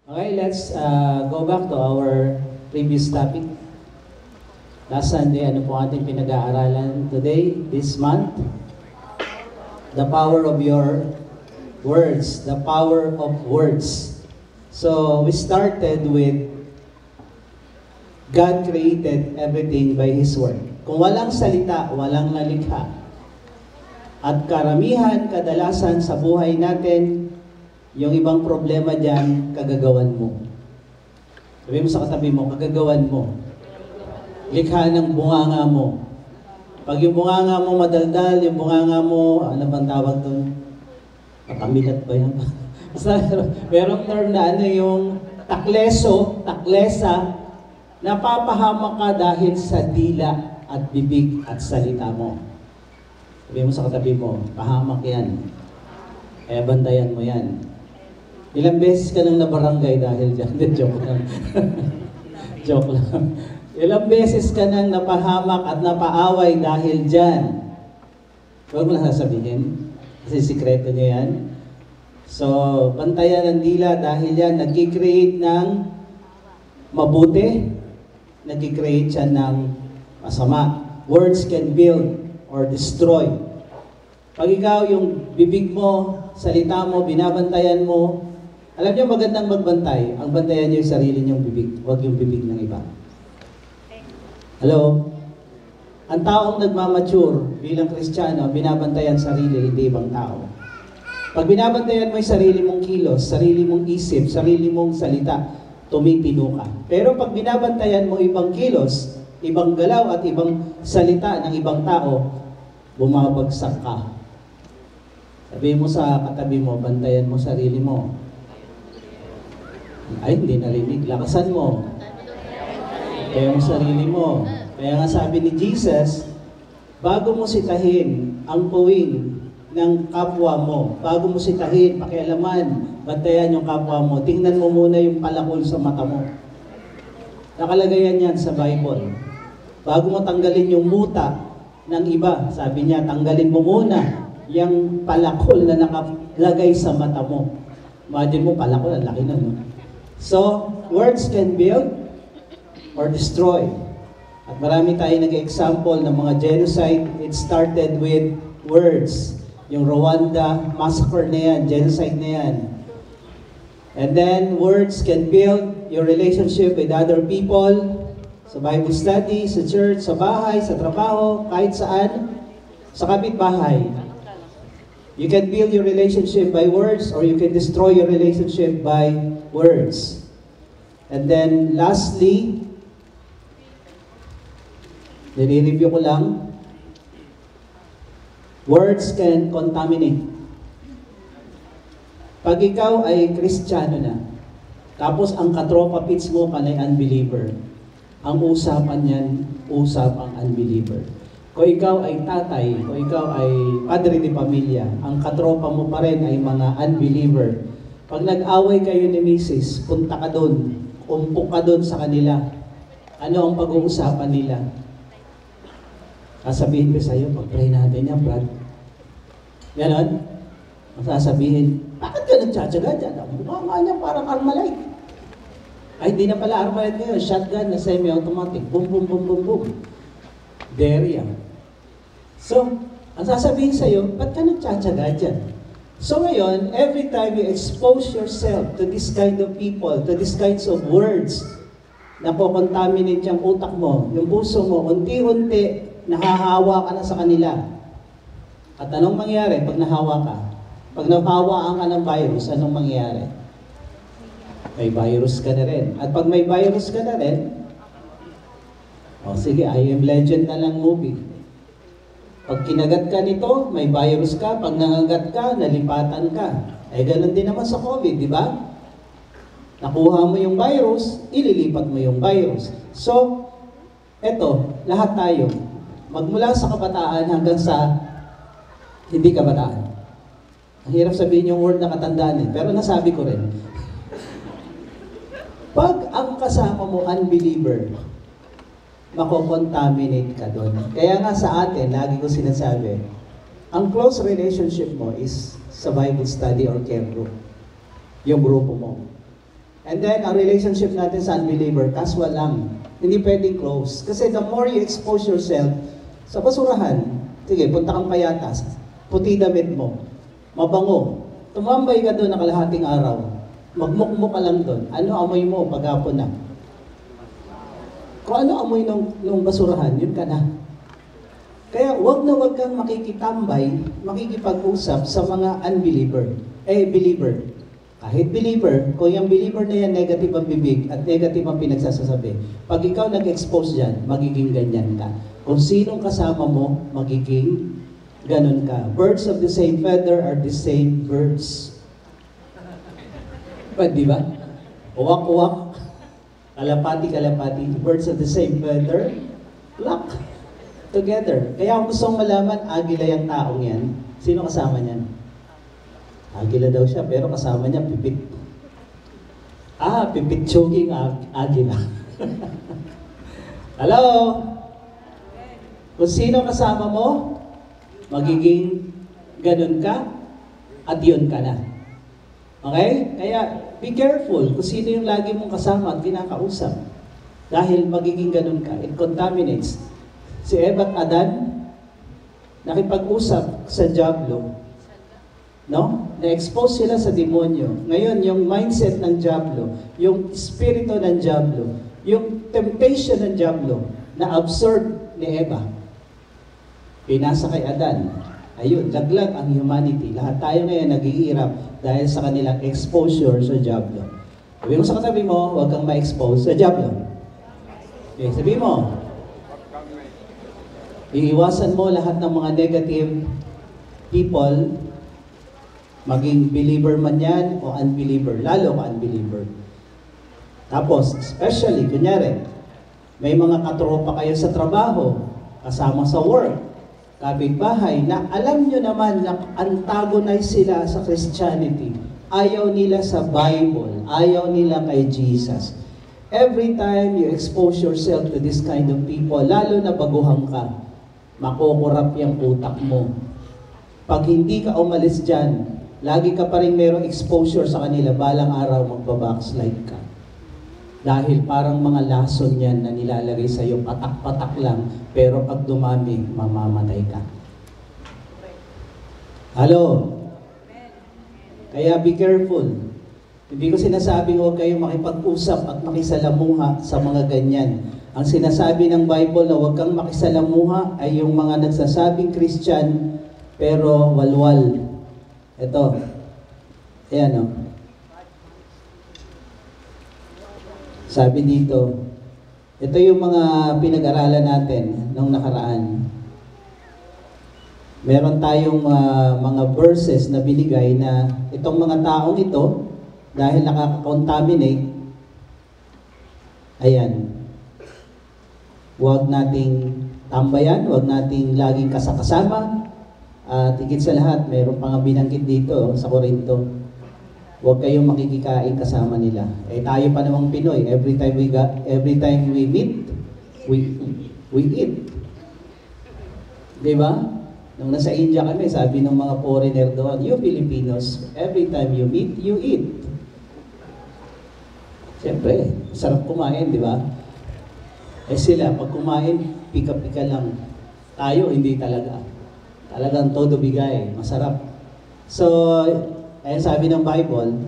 Okay, let's go back to our previous topic. Last Sunday, ano po ating pinag-aaralan today, this month? The power of your words. The power of words. So, we started with God created everything by His Word. Kung walang salita, walang nalikha. At karamihan, kadalasan sa buhay natin, yung ibang problema dyan, kagagawan mo. Sabi mo sa katabi mo, kagagawan mo. Likha ng bunganga mo. Pag yung bunganga mo madaldal, yung bunganga mo, ano bang tawag doon? Makamilat ba yan? Basta merong term na ano yung taklesa, napapahamak ka dahil sa dila at bibig at salita mo. Sabi mo sa katabi mo, pahamak yan. Kaya bandayan mo yan. Ilang beses ka nang nabarangay dahil dyan. Joke lang. Joke lang. Ilang beses ka nang napahamak at napaaway dahil dyan. Huwag mo lang sasabihin. Kasi sikreto niya yan. So, bantayan ang dila dahil yan nag-create ng mabuti. Nag-create siya ng masama. Words can build or destroy. Pag ikaw yung bibig mo, salita mo, binabantayan mo, alam niyo magandang magbantay, ang bantayan niyo yung sarili niyong bibig, huwag yung bibig ng iba. Hello? Ang taong nagmamature bilang Kristiyano, binabantayan sarili, hindi ibang tao. Pag binabantayan mo yung sarili mong kilos, sarili mong isip, sarili mong salita, tumitino ka. Pero pag binabantayan mo ibang kilos, ibang galaw at ibang salita ng ibang tao, bumabagsak ka. Sabihin mo sa katabi mo, bantayan mo sarili mo. Ay, hindi narinig. Lakasan mo. Kaya mo sarili mo. Kaya nga sabi ni Jesus, bago mo sitahin ang puwing ng kapwa mo, bago mo sitahin, pakialaman, bantayan yung kapwa mo, tingnan mo muna yung palakol sa mata mo. Nakalagay yan sa Bible. Bago mo tanggalin yung muta ng iba, sabi niya, tanggalin mo muna yung palakol na nakalagay sa mata mo. Imagine mo, palakol, ang laki na, no? So, words can build or destroy. At marami tayo nag-example ng mga genocide. It started with words. Yung Rwanda massacre na yan, genocide na yan. And then, words can build your relationship with other people. Sa Bible study, sa church, sa bahay, sa trabaho, kahit saan. Sa kapitbahay. You can build your relationship by words or you can destroy your relationship by words. And then lastly, nire-review ko lang, words can contaminate. Pag ikaw ay Kristiyano na, tapos ang katropa pits mo kanay unbeliever, ang usapan niyan, usapang unbeliever. Kung ikaw ay tatay, kung ikaw ay padre de pamilya, ang katropa mo pa rin ay mga unbeliever. Pag nag-away kayo ni Mrs., punta ka doon, umpok ka doon sa kanila. Ano ang pag-uusapan nila? Sasabihin ko sa iyo, pag-pray natin yan, Brad. Ganon? Sasabihin, bakit ka nagtsatsaga dyan? Mukha nga niya parang Armalite. Ay, di na pala Armalite ngayon. Shotgun na semi-automatic. Boom, boom, boom, boom, boom. There yan. So, ang sasabihin sa'yo, ba't ka nagtsatsaga dyan? So ngayon, every time you expose yourself to this kind of people, to these kinds of words, na po-contaminate yung utak mo, yung puso mo, unti-unti, nahahawa ka na sa kanila. At anong mangyari pag nahawa ka? Pag nahawaan ka ng virus, anong mangyari? May virus ka na rin. At pag may virus ka na rin, sige, I Am Legend na lang movie. Pag kinagat ka nito, may virus ka. Pag nangagat ka, nalipatan ka. Eh, ganun din naman sa COVID, di ba? Nakuha mo yung virus, ililipat mo yung virus. So, eto, lahat tayo, magmula sa kabataan hanggang sa hindi kabataan. Ang hirap sabihin yung word na katandaan pero nasabi ko rin. Pag ang kasama mo unbeliever, mako-contaminate ka doon. Kaya nga sa atin, lagi ko sinasabi, ang close relationship mo is sa Bible study or care group. Yung grupo mo. And then, ang relationship natin sa unbeliever, casual lang. Hindi pwedeng close. Kasi the more you expose yourself sa basurahan, sige, punta kang payatas, puti damit mo, mabango, tumambay ka doon na kalahating araw, magmukmuk ka lang doon, ano amoy mo paghapon na? Kung ano amoy ng basurahan, yun ka na. Kaya wag na wag kang makikitambay, makikipag-usap sa mga unbeliever. Believer. Kahit believer, kung yung believer na yan negative ang bibig at negative ang pinagsasasabi, pag ikaw nag-expose dyan, magiging ganyan ka. Kung sinong kasama mo, magiging ganun ka. Birds of the same feather are the same birds. Di ba? Uwak-uwak, kalapati-kalapati, birds of the same feather, flock together. Kaya kung gusto mong malaman, agila yung taong yan, sino kasama niyan? Agila daw siya, pero kasama niya pipit. Pipit choking agila. Hello? Kung sino kasama mo, magiging ganun ka, at yun ka na. Okay? Kaya, be careful kung sino yung lagi mong kasama at kinakausap. Dahil magiging ganun ka, it contaminates. Si Eva at Adan, nakipag-usap sa Diablo, no? Na-expose sila sa demonyo. Ngayon, yung mindset ng Diablo, yung espiritu ng Diablo, yung temptation ng Diablo, na-absorb ni Eva. Pinasa kay Adan. Ayun, laglag ang humanity. Lahat tayo ngayon naghihirap dahil sa kanilang exposure sa Diablo. Sabi mo sa katabi mo, huwag kang ma-expose sa Diablo. Okay, sabi mo, iiwasan mo lahat ng mga negative people, maging believer man yan o unbeliever, lalo ka unbeliever. Tapos, especially, kunyari, may mga katropa kayo sa trabaho, kasama sa work, kapitbahay, na alam nyo naman na antagonize sila sa Christianity. Ayaw nila sa Bible, ayaw nila kay Jesus. Every time you expose yourself to this kind of people, lalo na baguhan ka, makukurap yung utak mo. Pag hindi ka umalis dyan, lagi ka pa rin merong exposure sa kanila, balang araw magbabackslide ka. Dahil parang mga lason yan na nilalagay sa iyo, patak-patak lang, pero pag dumami, mamamatay ka. Hello? Kaya be careful. Hindi ko sinasabing huwag kayong makipag-usap at makisalamuha sa mga ganyan. Ang sinasabi ng Bible na huwag kang makisalamuha ay yung mga nagsasabing Christian pero walwal. Ito. Ayan o. Sabi dito, ito yung mga pinag-aralan natin nung nakaraan. Meron tayong mga verses na binigay na itong mga taong ito, dahil nakaka-contaminate, ayan, huwag nating tambayan, huwag nating laging kasakasama, at higit sa lahat, meron pang binanggit dito sa Corinto, huwag kayong makikikain kasama nila. Eh tayo pa namang Pinoy, every time we meet, we eat. Di ba? Nung nasa India kami, sabi ng mga foreigner doon, you Filipinos, every time you meet, you eat. Siyempre, sarap kumain, di ba? Eh sila, pag kumain, pika-pika lang. Tayo, hindi talaga. Talagang todo bigay, masarap. So, ayan sabi ng Bible,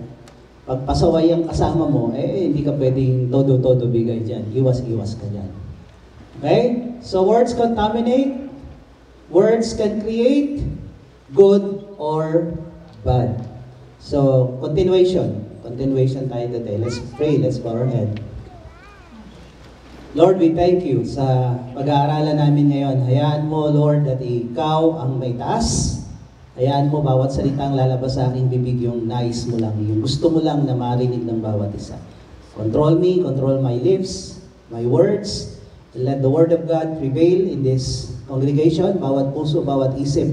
pag pasaway ang kasama mo, hindi ka pwedeng todo-todo bigay dyan. Iwas-iwas ka dyan. Okay? So, words contaminate. Words can create good or bad. So, continuation tayo today. Let's pray, let's bow our head. Lord, we thank you sa pag-aaralan namin ngayon. Hayaan mo, Lord, that ikaw ang may taas. Hayaan mo, bawat salitang lalabas sa aking bibig, yung nais mo lang, yung gusto mo lang na marinig ng bawat isa. Control me, control my lips, my words, and let the Word of God prevail in this congregation, bawat puso, bawat isip.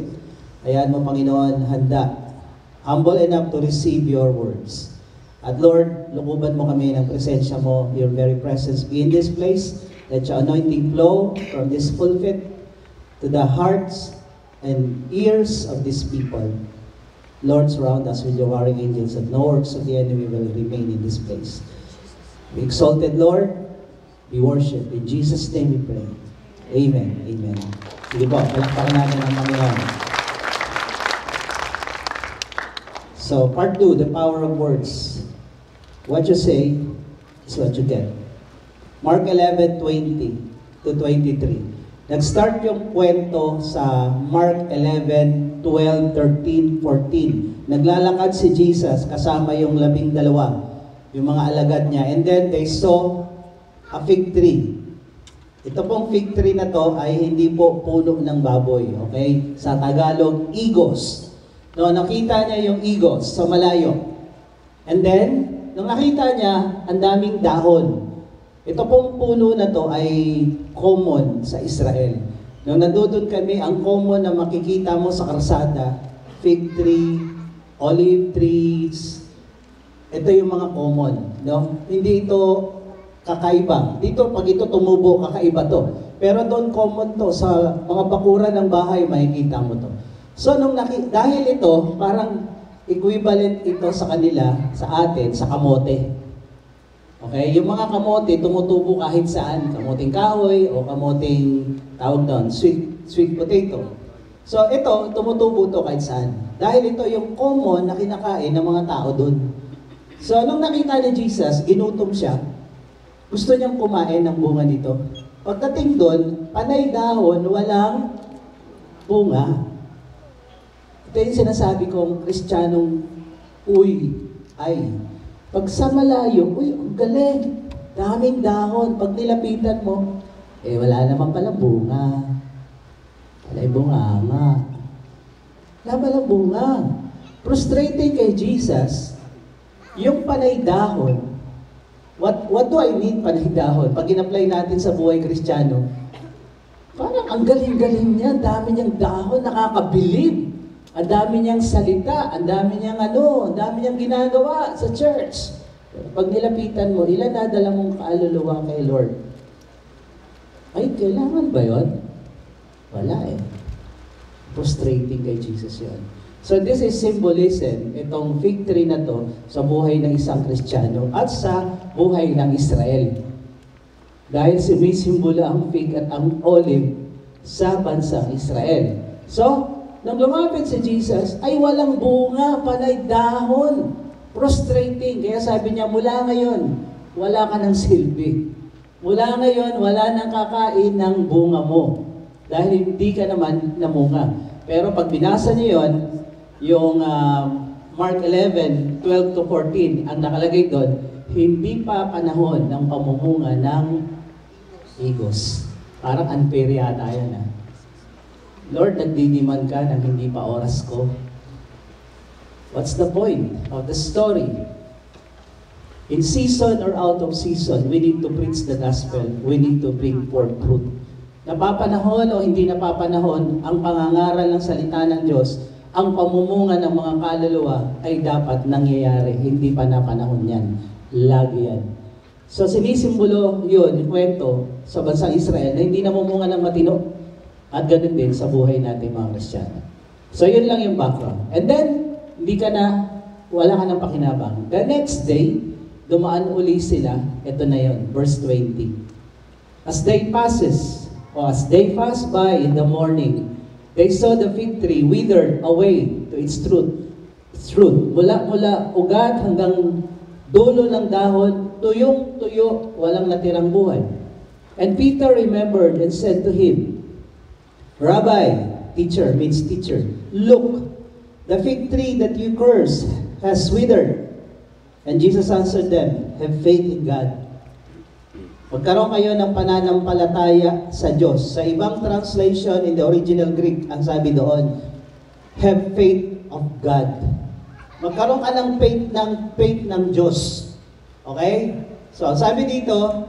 Hayaan mo, Panginoon, handa, humble enough to receive your words. At Lord, lukuban mo kami ng presensya mo, your very presence be in this place. Let your anointing flow from this pulpit to the hearts and ears of these people. Lord, surround us with your warring angels, that no works of the enemy will remain in this place. Be exalted, Lord. Be worshipped. In Jesus' name we pray. Amen. Amen. Sige po, palakpakan natin ang Panginoon. So, part 2, the power of words. What you say is what you get. Mark 11:20 to 23. Nag-start yung kwento sa Mark 11, 12, 13, 14. Naglalakad si Jesus kasama yung 12, yung mga alagad niya. And then they saw a fig tree. Ito pong fig tree na to ay hindi po puno ng baboy. Okay? Sa Tagalog, igos. No, nakita niya yung igos sa malayo. And then, nung nakita niya, ang daming dahon. Ito pong puno na to ay common sa Israel. Nung nandun kami, ang common na makikita mo sa karsada, fig tree, olive trees, ito yung mga common. No? Hindi ito kakaiba. Dito, pag ito tumubo, kakaiba to. Pero doon common to. Sa mga bakuran ng bahay, makikita mo to. So, dahil ito, parang equivalent ito sa kanila, sa atin, sa kamote. Okay? Yung mga kamote, tumutubo kahit saan. Kamoting kahoy o kamoting, tawag doon, sweet potato. So, ito, tumutubo to kahit saan. Dahil ito yung common na kinakain ng mga tao doon. So, nung nakita ni Jesus, ginutom siya, gusto niyang kumain ng bunga nito. Pagdating doon, panay dahon, walang bunga. Ito yung sinasabi kong Kristiyanong, ay. Pag sa malayo, ang galing, daming dahon. Pag nilapitan mo, wala naman pala bunga. Wala'y bunganga. Wala pala bunga. Frustrating kay Jesus, yung panay dahon, what do I mean panay dahon? Pag in-apply natin sa buhay Kristiyano, parang ang galing-galing niya, dami niyang dahon, nakakabilib. Ang dami niyang salita, ang dami niyang ang dami niyang ginagawa sa church. Pero pag nilapitan mo, ilan nadala mong kaluluwa kay Lord? Ay, kailangan ba yun? Wala eh. Frustrating kay Jesus yun. So this is symbolism, itong fig tree na to, sa buhay ng isang Kristiyano at sa buhay ng Israel. Dahil sumisimbolo ang fig at ang olive sa bansang Israel. So, nung lumapit si Jesus, ay walang bunga, panay dahon. Frustrating. Kaya sabi niya, mula ngayon, wala ka ng silbi. Mula ngayon, wala nang kakain ng bunga mo. Dahil hindi ka naman namunga. Pero pag binasa niyo yun, yung Mark 11, 12 to 14, ang nakalagay doon, hindi pa panahon ng pamumunga ng igos. Parang unfair yata yan. Lord, nagdidiman ka nang hindi pa oras ko. What's the point of the story? In season or out of season, we need to preach the gospel. We need to bring forth fruit. Napapanahon o hindi napapanahon, ang pangangaral ng salita ng Diyos, ang pamumunga ng mga kaluluwa ay dapat nangyayari. Hindi pa na panahon yan. Lagi yan. So sinisimbolo yun, yung kwento sa bansang Israel na hindi namumunga ng matino. At ganun din sa buhay natin mga Kristiyano. So yun lang yung background. And then, wala ka ng pakinabang. The next day, dumaan uli sila. Ito na yun, verse 20. As they pass by in the morning, they saw the fig tree withered away to its fruit. Mula ugat hanggang dulo ng dahon, tuyong-tuyo, walang natirang buhay. And Peter remembered and said to him, Rabbi, teacher means teacher, look, the fig tree that you cursed has withered. And Jesus answered them, have faith in God. Magkaroon kayo ng pananampalataya sa Diyos. Sa ibang translation in the original Greek, ang sabi doon, have faith of God. Magkaroon ka ng faith ng Diyos. Okay? So, ang sabi dito,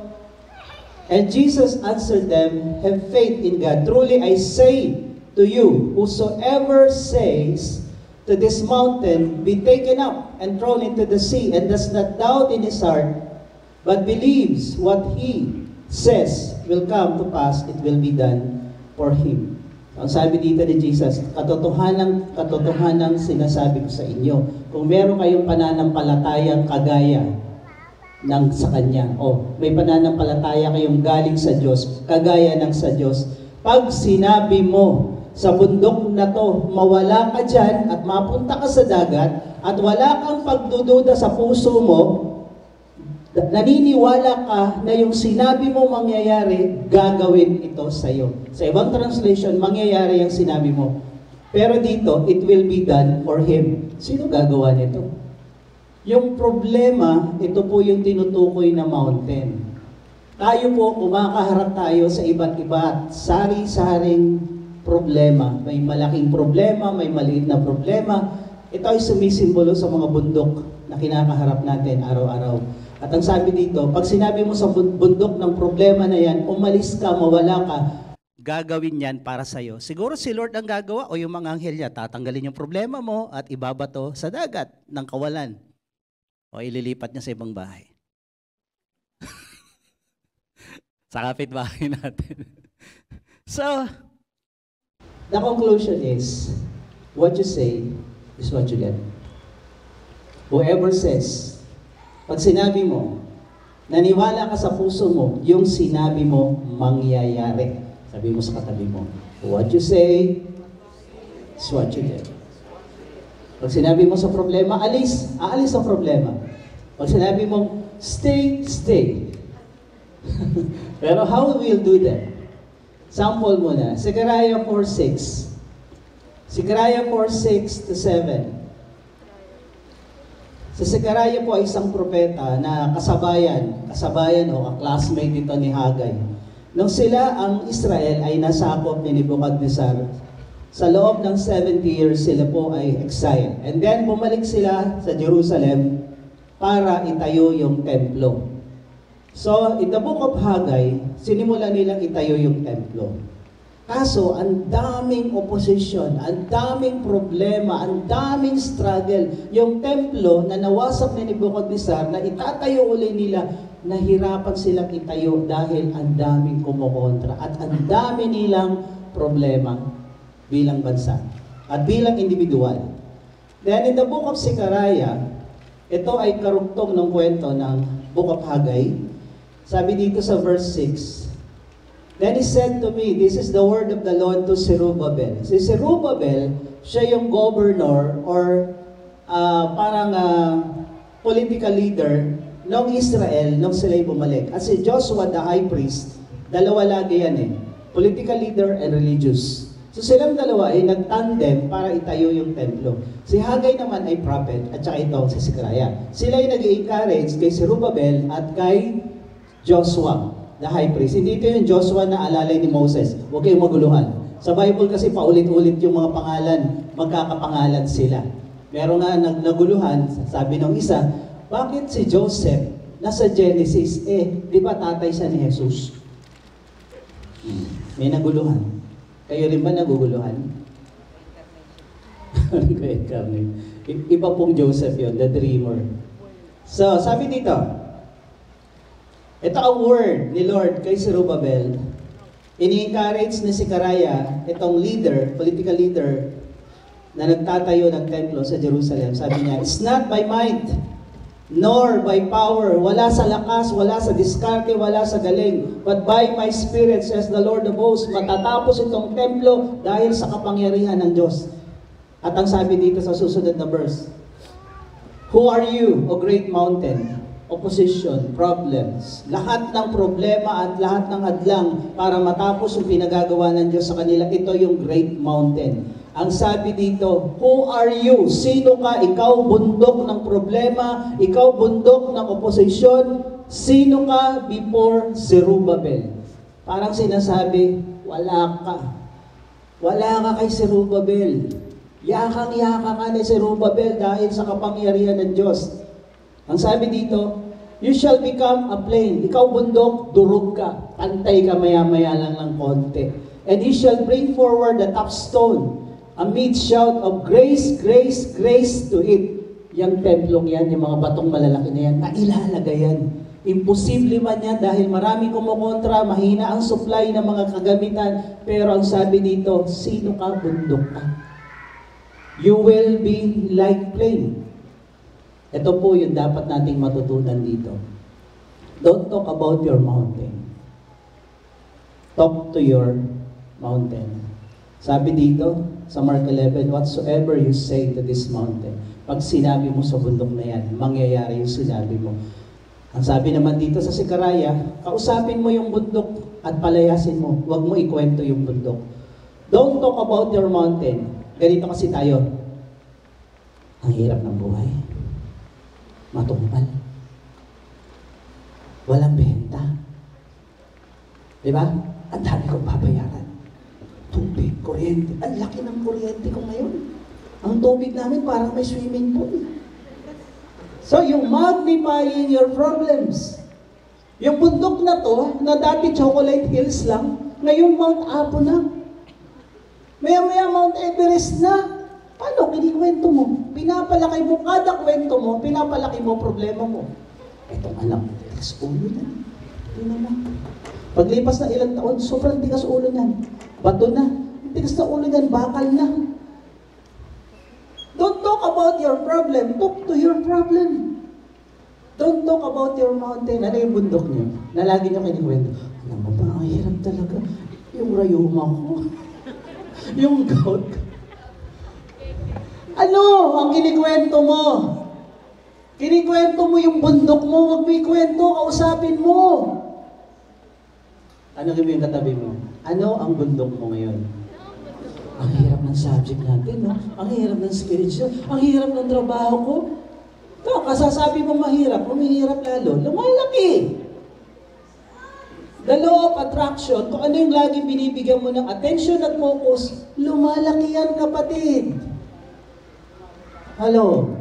and Jesus answered them, have faith in God. Truly I say to you, whosoever says to this mountain, be taken up and thrown into the sea, and does not doubt in his heart, but believes what he says will come to pass, it will be done for him. Ang sabi dito ni Jesus, katotohanan sinasabi ko sa inyo, kung meron kayong pananampalatayang kagaya sa Kanya. O, may pananampalataya kayong galing sa Diyos, kagaya ng sa Diyos. Pag sinabi mo, sa bundok na to, mawala ka dyan at mapunta ka sa dagat at wala kang pagdududa sa puso mo, naniniwala ka na yung sinabi mo mangyayari, gagawin ito sa iyo. Sa ibang translation, mangyayari yung sinabi mo. Pero dito, it will be done for Him. Sino gagawa nito? Yung problema, ito po yung tinutukoy na mountain. Tayo po, kumakaharap tayo sa iba't iba, sari-saring problema. May malaking problema, may maliit na problema. Ito ay sumisimbolo sa mga bundok na kinakaharap natin araw-araw. At ang sabi dito, pag sinabi mo sa bundok ng problema na yan, umalis ka, mawala ka, gagawin yan para sa'yo. Siguro si Lord ang gagawa o yung mga anghel niya, tatanggalin yung problema mo at ibabato sa dagat ng kawalan. O ililipat niya sa ibang bahay. Sa kapitbahay natin. So, the conclusion is, what you say is what you get. Whoever says, pag sinabi mo, naniwala ka sa puso mo, yung sinabi mo, mangyayari. Sabi mo sa katabi mo, what you say is what you get. Pag sinabi mo sa problema, aalis ang problema. Pag sinabi mo, stay. Pero how will do that? Sample muna. Zechariah 4:6. Zechariah 4:6 to 7. Sa Zechariah po ay isang propeta na kasabayan o classmate ito ni Hagay. Nung sila, ang Israel, ay nasakop ni Nebuchadnezzar, sa loob ng 70 years sila po ay exile. And then bumalik sila sa Jerusalem para itayo yung templo. So, in the book of Haggai, sinimula nilang itayo yung templo. Kaso, ang daming opposition, ang daming problema, ang daming struggle. Yung templo na nawasak ni Nebuchadnezzar, na itatayo uli nila, nahirapan silang itayo dahil ang daming kumukontra at ang dami nilang problema bilang bansa at bilang individual. Then, in the book of Zechariah, ito ay karugtong ng kwento ng book of Haggai. Sabi dito sa verse 6, Then he said to me, this is the word of the Lord to Zerubbabel. Si Zerubbabel, siya yung governor or political leader ng Israel nung sila'y bumalik. At si Joshua, the high priest, dalawa lagi yan political leader and religious. So silang dalawa ay nagtandem para itayo yung templo. Si Haggai naman ay prophet at saka ito si Zechariah. Sila ay nag-encourage kay Zerubbabel at kay Joshua, the high priest. Hindi ito yung Joshua na alalay ni Moses. Huwag kayong maguluhan. Sa Bible kasi paulit-ulit yung mga pangalan, magkakapangalan sila. Meron nga naguluhan, sabi ng isa, bakit si Joseph nasa Genesis? Di ba tatay siya ni Jesus? May naguluhan. Kayo rin ba naguguluhan? Iba pong Joseph yon, the dreamer. So, sabi dito, ito ang word ni Lord kay Zerubbabel. Ini-encourage ni Zechariah, itong leader, political leader, na nagtatayo ng templo sa Jerusalem. Sabi niya, it's not by might, nor by power, wala sa lakas, wala sa diskarte, wala sa galing, but by my spirit, says the Lord of hosts, matatapos itong templo dahil sa kapangyarihan ng Diyos. At ang sabi dito sa susunod na verse, who are you, O great mountain? Opposition, problems, lahat ng problema at lahat ng hadlang para matapos yung pinagagawa ng Diyos sa kanila, ito yung great mountain. Ang sabi dito, who are you? Sino ka? Ikaw bundok ng problema, ikaw bundok ng opposition, sino ka before Zerubbabel? Parang sinasabi, wala ka. Wala ka kay Zerubbabel. Yakang-yaka ka ni Zerubbabel dahil sa kapangyarihan ng Diyos. Ang sabi dito, you shall become a plain. Ikaw bundok, durog ka. Pantay ka maya-maya lang ng konti. And he shall bring forward the top stone amid shout of grace, grace, grace to it. Yang templong yan, yung mga batong malalaki na yan, nailalagay yan. Imposible man yan dahil marami kumukontra, mahina ang supply ng mga kagamitan. Pero ang sabi dito, sino ka, bundok ka? You will be like plain. Ito po yung dapat nating matutunan dito. Don't talk about your mountain. Talk to your mountain. Sabi dito, sa Mark 11, whatsoever you say to this mountain, pag sinabi mo sa bundok na yan, mangyayari yung sinabi mo. Ang sabi naman dito sa Sekaraya, kausapin mo yung bundok at palayasin mo. Huwag mo ikwento yung bundok. Don't talk about your mountain. Ganito kasi tayo. Ang hirap ng buhay. Matumpal. Walang benta. Diba? Ang dami kong babayaran. Tubig, kuryente. Ang laki ng kuryente ko ngayon. Ang tubig namin parang may swimming pool. So, yung magnifying your problems. Yung bundok na to, na dati Chocolate Hills lang, ngayon Mount Apo na. Maya-maya Mount Everest na. Paano? Kinikwento mo. Pinapalaki mo, kada kwento mo, pinapalaki mo problema mo. Itong anak, tigas ulo na. Tingnan mo. Paglipas na ilang taon, sobrang tigas ulo niyan. Bato na. Tigas na ulo niyan, bakal na. Don't talk about your problem. Talk to your problem. Don't talk about your mountain. Ano yung bundok niyo? Na lagi niyo kinikwento. Alam mo ba, ang hirap talaga. Yung rayuma ko. Yung gout. Ano ang kinikwento mo? Kinikwento mo yung bundok mo. Huwag mo ikwento, kausapin mo. Ano yung katabi mo? Ano ang bundok mo ngayon? Ang hirap ng subject natin, no? Ang hirap ng spiritual. Ang hirap ng trabaho ko. Ito, kasasabi mo mahirap, humihirap lalo. Lumalaki. The law of attraction, kung ano yung laging binibigyan mo ng attention at focus, lumalaki yan, kapatid. Hello?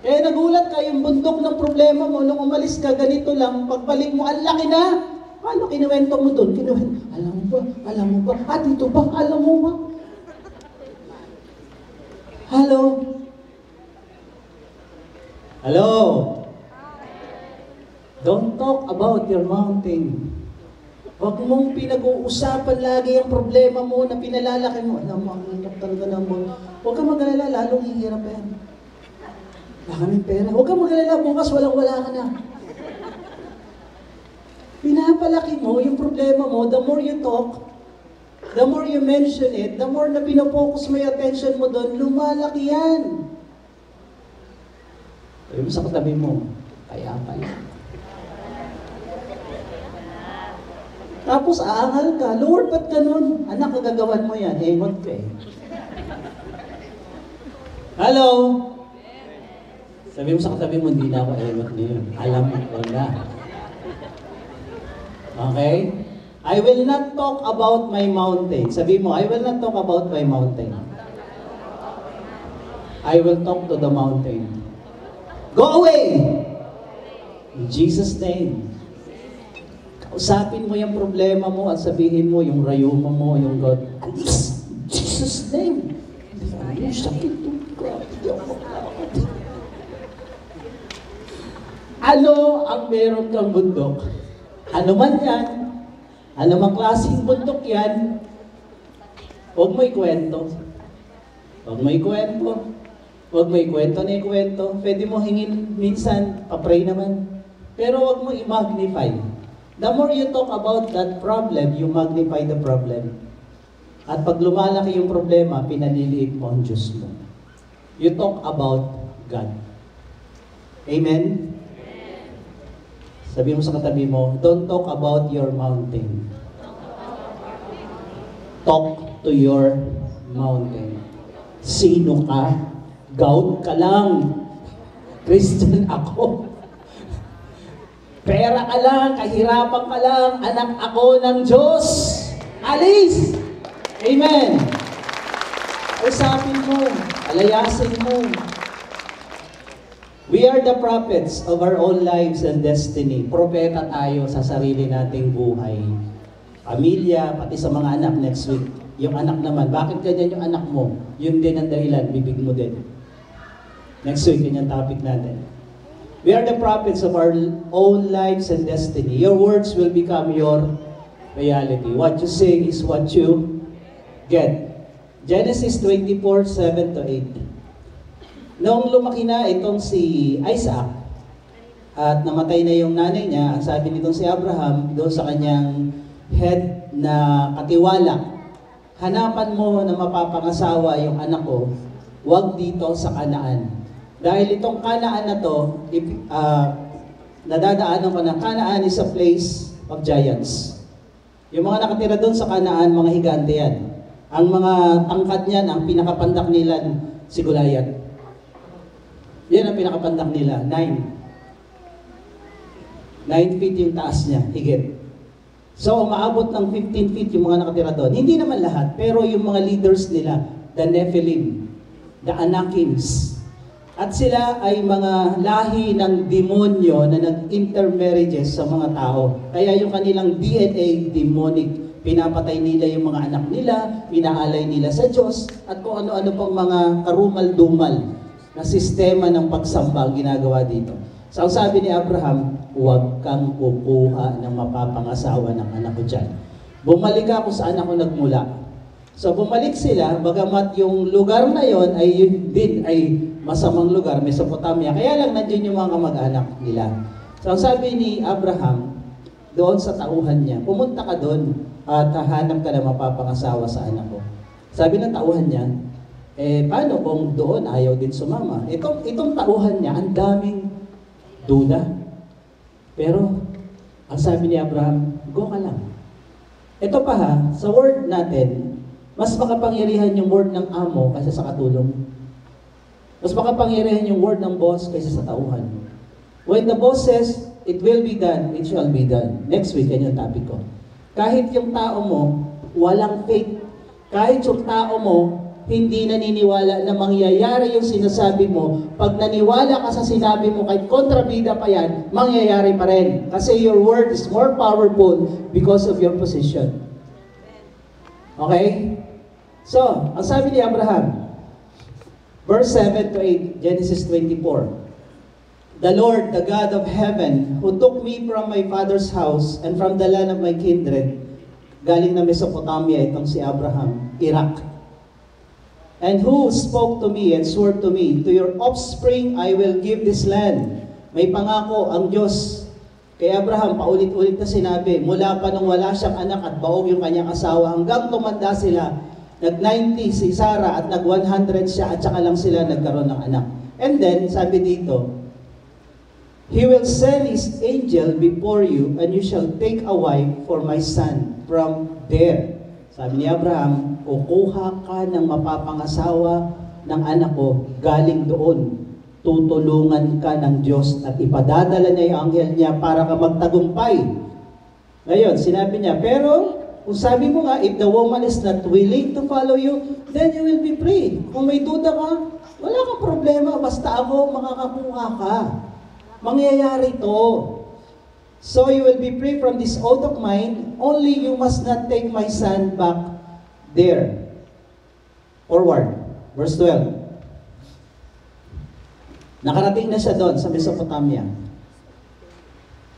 Kaya nagulat ka, yung bundok ng problema mo, nung umalis ka, ganito lang, pagbalik mo, ang laki na. Paano kinuwento mo doon? Alam mo ba? Alam mo ba? At ito ba? Alam mo ba? Hello? Hello? Don't talk about your mountain. Huwag mong pinag-uusapan lagi ang problema mo na pinalalaki mo. Alam mo, ang hirap talaga ng mo. Huwag kang mag-alala, lalong hihirap yan. Wala kaming pera. Huwag kang mag-alala, bukas walang-wala ka na. Pinapalaki mo yung problema mo, the more you talk, the more you mention it, the more na pinapokus mo yung attention mo doon, lumalaki yan. Sabi mo sa katabi mo, kaya pala. Tapos aangal ka, Lord, ba't ganun? Anak, nagagawan mo yan, emot ka eh. Hello? Sabi mo sa katabi mo, hindi na ako emot niyo. Alam mo na. Okay? I will not talk about my mountain. Sabi mo, I will not talk about my mountain. I will talk to the mountain. Go away! In Jesus' name. Kausapin mo yung problema mo at sabihin mo yung rayuma mo, yung God. Alis! In Jesus' name. Ano sakit to? Ano ang meron kang bundok? Ano man yan, ano mang klaseng bundok yan, huwag mo ikwento. Huwag mo ikwento. Huwag mo ikwento na ikwento. Pwede mo hingin minsan, papray naman. Pero huwag mo i-magnify. The more you talk about that problem, you magnify the problem. At pag lumalaki yung problema, pinaliliit mo ang Diyos mo. You talk about God. Amen? Sabi mo sa katabi mo, don't talk about your mountain. Talk to your mountain. Sino ka? Gout ka lang. Christian ako. Pera ka lang, kahirapan ka lang, anak ako ng Diyos. Alis! Amen! Usapin mo, alayasin mo. We are the prophets of our own lives and destiny. Propeta tayo sa sarili nating buhay. Pamilya, pati sa mga anak next week. Yung anak naman, bakit ganyan yung anak mo? Yun din ang dahilan, bibig mo din. Next week, yun yung topic natin. We are the prophets of our own lives and destiny. Your words will become your reality. What you say is what you get. Genesis 24:7-8. Noong lumaki na itong si Isaac, at namatay na yung nanay niya, ang sabi nitong si Abraham, doon sa kanyang head na katiwala, hanapan mo na mapapangasawa yung anak ko, huwag dito sa Kanaan. Dahil itong Kanaan na to, nadadaanan ko na Kanaan is a place of giants. Yung mga nakatira doon sa Kanaan, mga higante yan. Ang mga tangkad niyan, ang pinakapandak nila, si Goliath. Yan ang pinakapandak nila, 9 feet yung taas niya, higit. So, umaabot ng 15 feet yung mga nakatira doon. Hindi naman lahat, pero yung mga leaders nila, the Nephilim, the Anakins. At sila ay mga lahi ng demonyo na nag-intermarriages sa mga tao. Kaya yung kanilang DNA, demonic. Pinapatay nila yung mga anak nila, pinaalay nila sa Diyos, at kung ano-ano pang mga karumal-dumal na sistema ng pagsamba ang ginagawa dito. So, ang sabi ni Abraham, huwag kang kukuha ng mapapangasawa ng anak ko dyan. Bumalik ako saan ako nagmula. So, bumalik sila, bagamat yung lugar na yon ay yun din ay masamang lugar, Mesopotamia. Kaya lang nandiyan yung mga kamag-anak nila. So, ang sabi ni Abraham, doon sa tauhan niya, pumunta ka doon at hahanap ka na mapapangasawa sa anak ko. Sabi ng tauhan niya, paano kung doon ayaw din sumama? Itong tauhan niya, ang daming duda. Pero, ang sabi ni Abraham, go ka lang. Ito pa ha, sa word natin, mas makapangyarihan yung word ng amo kaysa sa katulong. Mas makapangyarihan yung word ng boss kaysa sa tauhan. When the boss says, it will be done, it shall be done. Next week, yan yung topic ko. Kahit yung tao mo, walang faith. Kahit yung tao mo, hindi naniniwala na mangyayari yung sinasabi mo. Pag naniwala ka sa sinabi mo, kahit kontrabida pa yan, mangyayari pa rin. Kasi your word is more powerful because of your position. Okay? So, ang sabi ni Abraham, verse 7 to 8, Genesis 24. The Lord, the God of heaven, who took me from my father's house and from the land of my kindred, galing na Mesopotamia itong si Abraham, Iraq. And who spoke to me and swore to me, to your offspring I will give this land. May pangako ang Diyos kay Abraham, paulit-ulit na sinabi, mula pa nung wala siyang anak at baog yung kanyang asawa, hanggang tumanda sila, nag-90 si Sarah at nag-100 siya at saka lang sila nagkaroon ng anak. And then, sabi dito, He will send His angel before you, and you shall take a wife for my son from there. Sabi ni Abraham, kukuha ka ng mapapangasawa ng anak ko galing doon. Tutulungan ka ng Diyos at ipadadala niya yung anghel niya para ka magtagumpay. Ngayon, sinabi niya, pero kung sabi mo nga, if the woman is not willing to follow you, then you will be free. Kung may duda ka, wala kang problema, basta ako makakakuha ka. Mangyayari to. So you will be free from this oath of mine, only you must not take my son back there. Forward. Verse 12. Nakarating na siya doon sa Mesopotamia.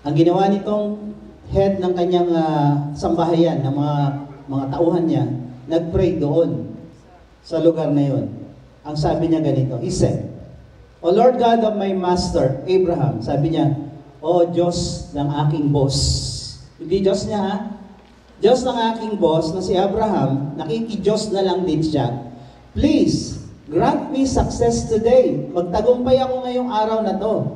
Ang ginawa nitong head ng kanyang sambahayan, ng mga tauhan niya, nag-pray doon sa lugar na yun. Ang sabi niya ganito, he said, O Lord God of my master, Abraham, sabi niya, O Diyos ng aking boss. Hindi Diyos niya ha? Diyos ng aking boss na si Abraham, nakiki-Diyos na lang din siya. Please, grant me success today. Magtagumpay ako ngayong araw na to.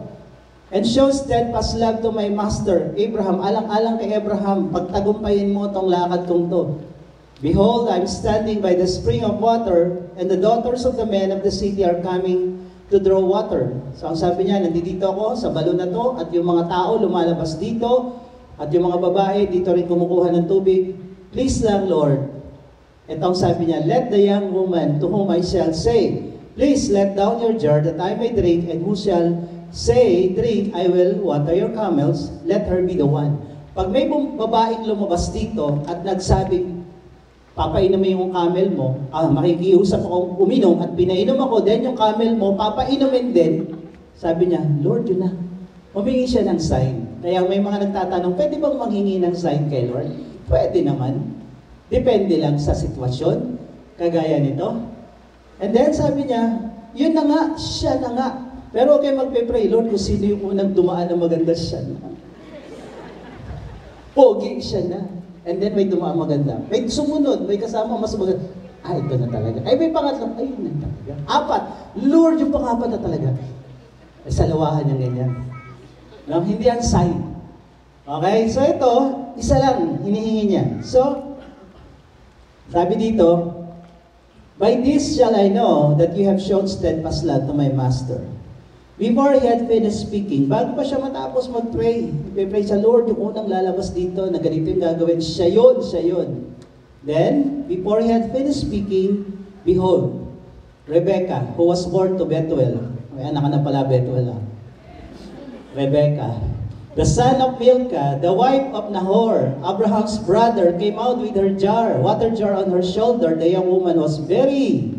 And show steadfast love to my master, Abraham. Alang-alang kay Abraham, pagtagumpayin mo tong lakad kong to. Behold, I'm standing by the spring of water, and the daughters of the men of the city are coming to draw water. So ang sabi niya, nandito ako sa balon na to, at yung mga tao lumalabas dito, at yung mga babae dito rin kumukuha ng tubig. Please lang, Lord. Ito ang sabi niya, let the young woman to whom I shall say, please let down your jar that I may drink, and who shall say, drink, I will water your camels, let her be the one. Pag may babaeng lumabas dito at nagsabing, papainom mo yung camel mo, makikiusap akong uminom at pinainom ako, then yung camel mo, papainumin din. Sabi niya, Lord, yun na. Humingi siya ng sign. Kaya may mga nagtatanong, pwede bang manghingi ng sign kay Lord? Pwede naman. Depende lang sa sitwasyon. Kagaya nito. And then sabi niya, yun na nga, siya na nga. Pero okay magpe-pray, Lord, kung sino yung unang dumaan na maganda siya na. Pogi siya na. And then may dumaan maganda. May sumunod, may kasama mas maganda. Ito na talaga. Ay, may pangatlo. Ay, yun na talaga. 4. Lord, yung pang-4 na talaga. Ay, salawahan niya ganyan. No, hindi yan sign. Okay? So ito, isa lang hinihingi niya. So, sabi dito, by this shall I know that you have shown steadfast love to my master. Before he had finished speaking, bago pa siya matapos mag-pray, nagpe-pray sa Lord, yung unang lalabas dito, na ganito yung gagawin, siya yun. Then, before he had finished speaking, behold, Rebecca, who was born to Bethuel, may anak na pala Bethuel, Rebecca, the son of Milcah, the wife of Nahor, Abraham's brother, came out with her water jar on her shoulder. The young woman was very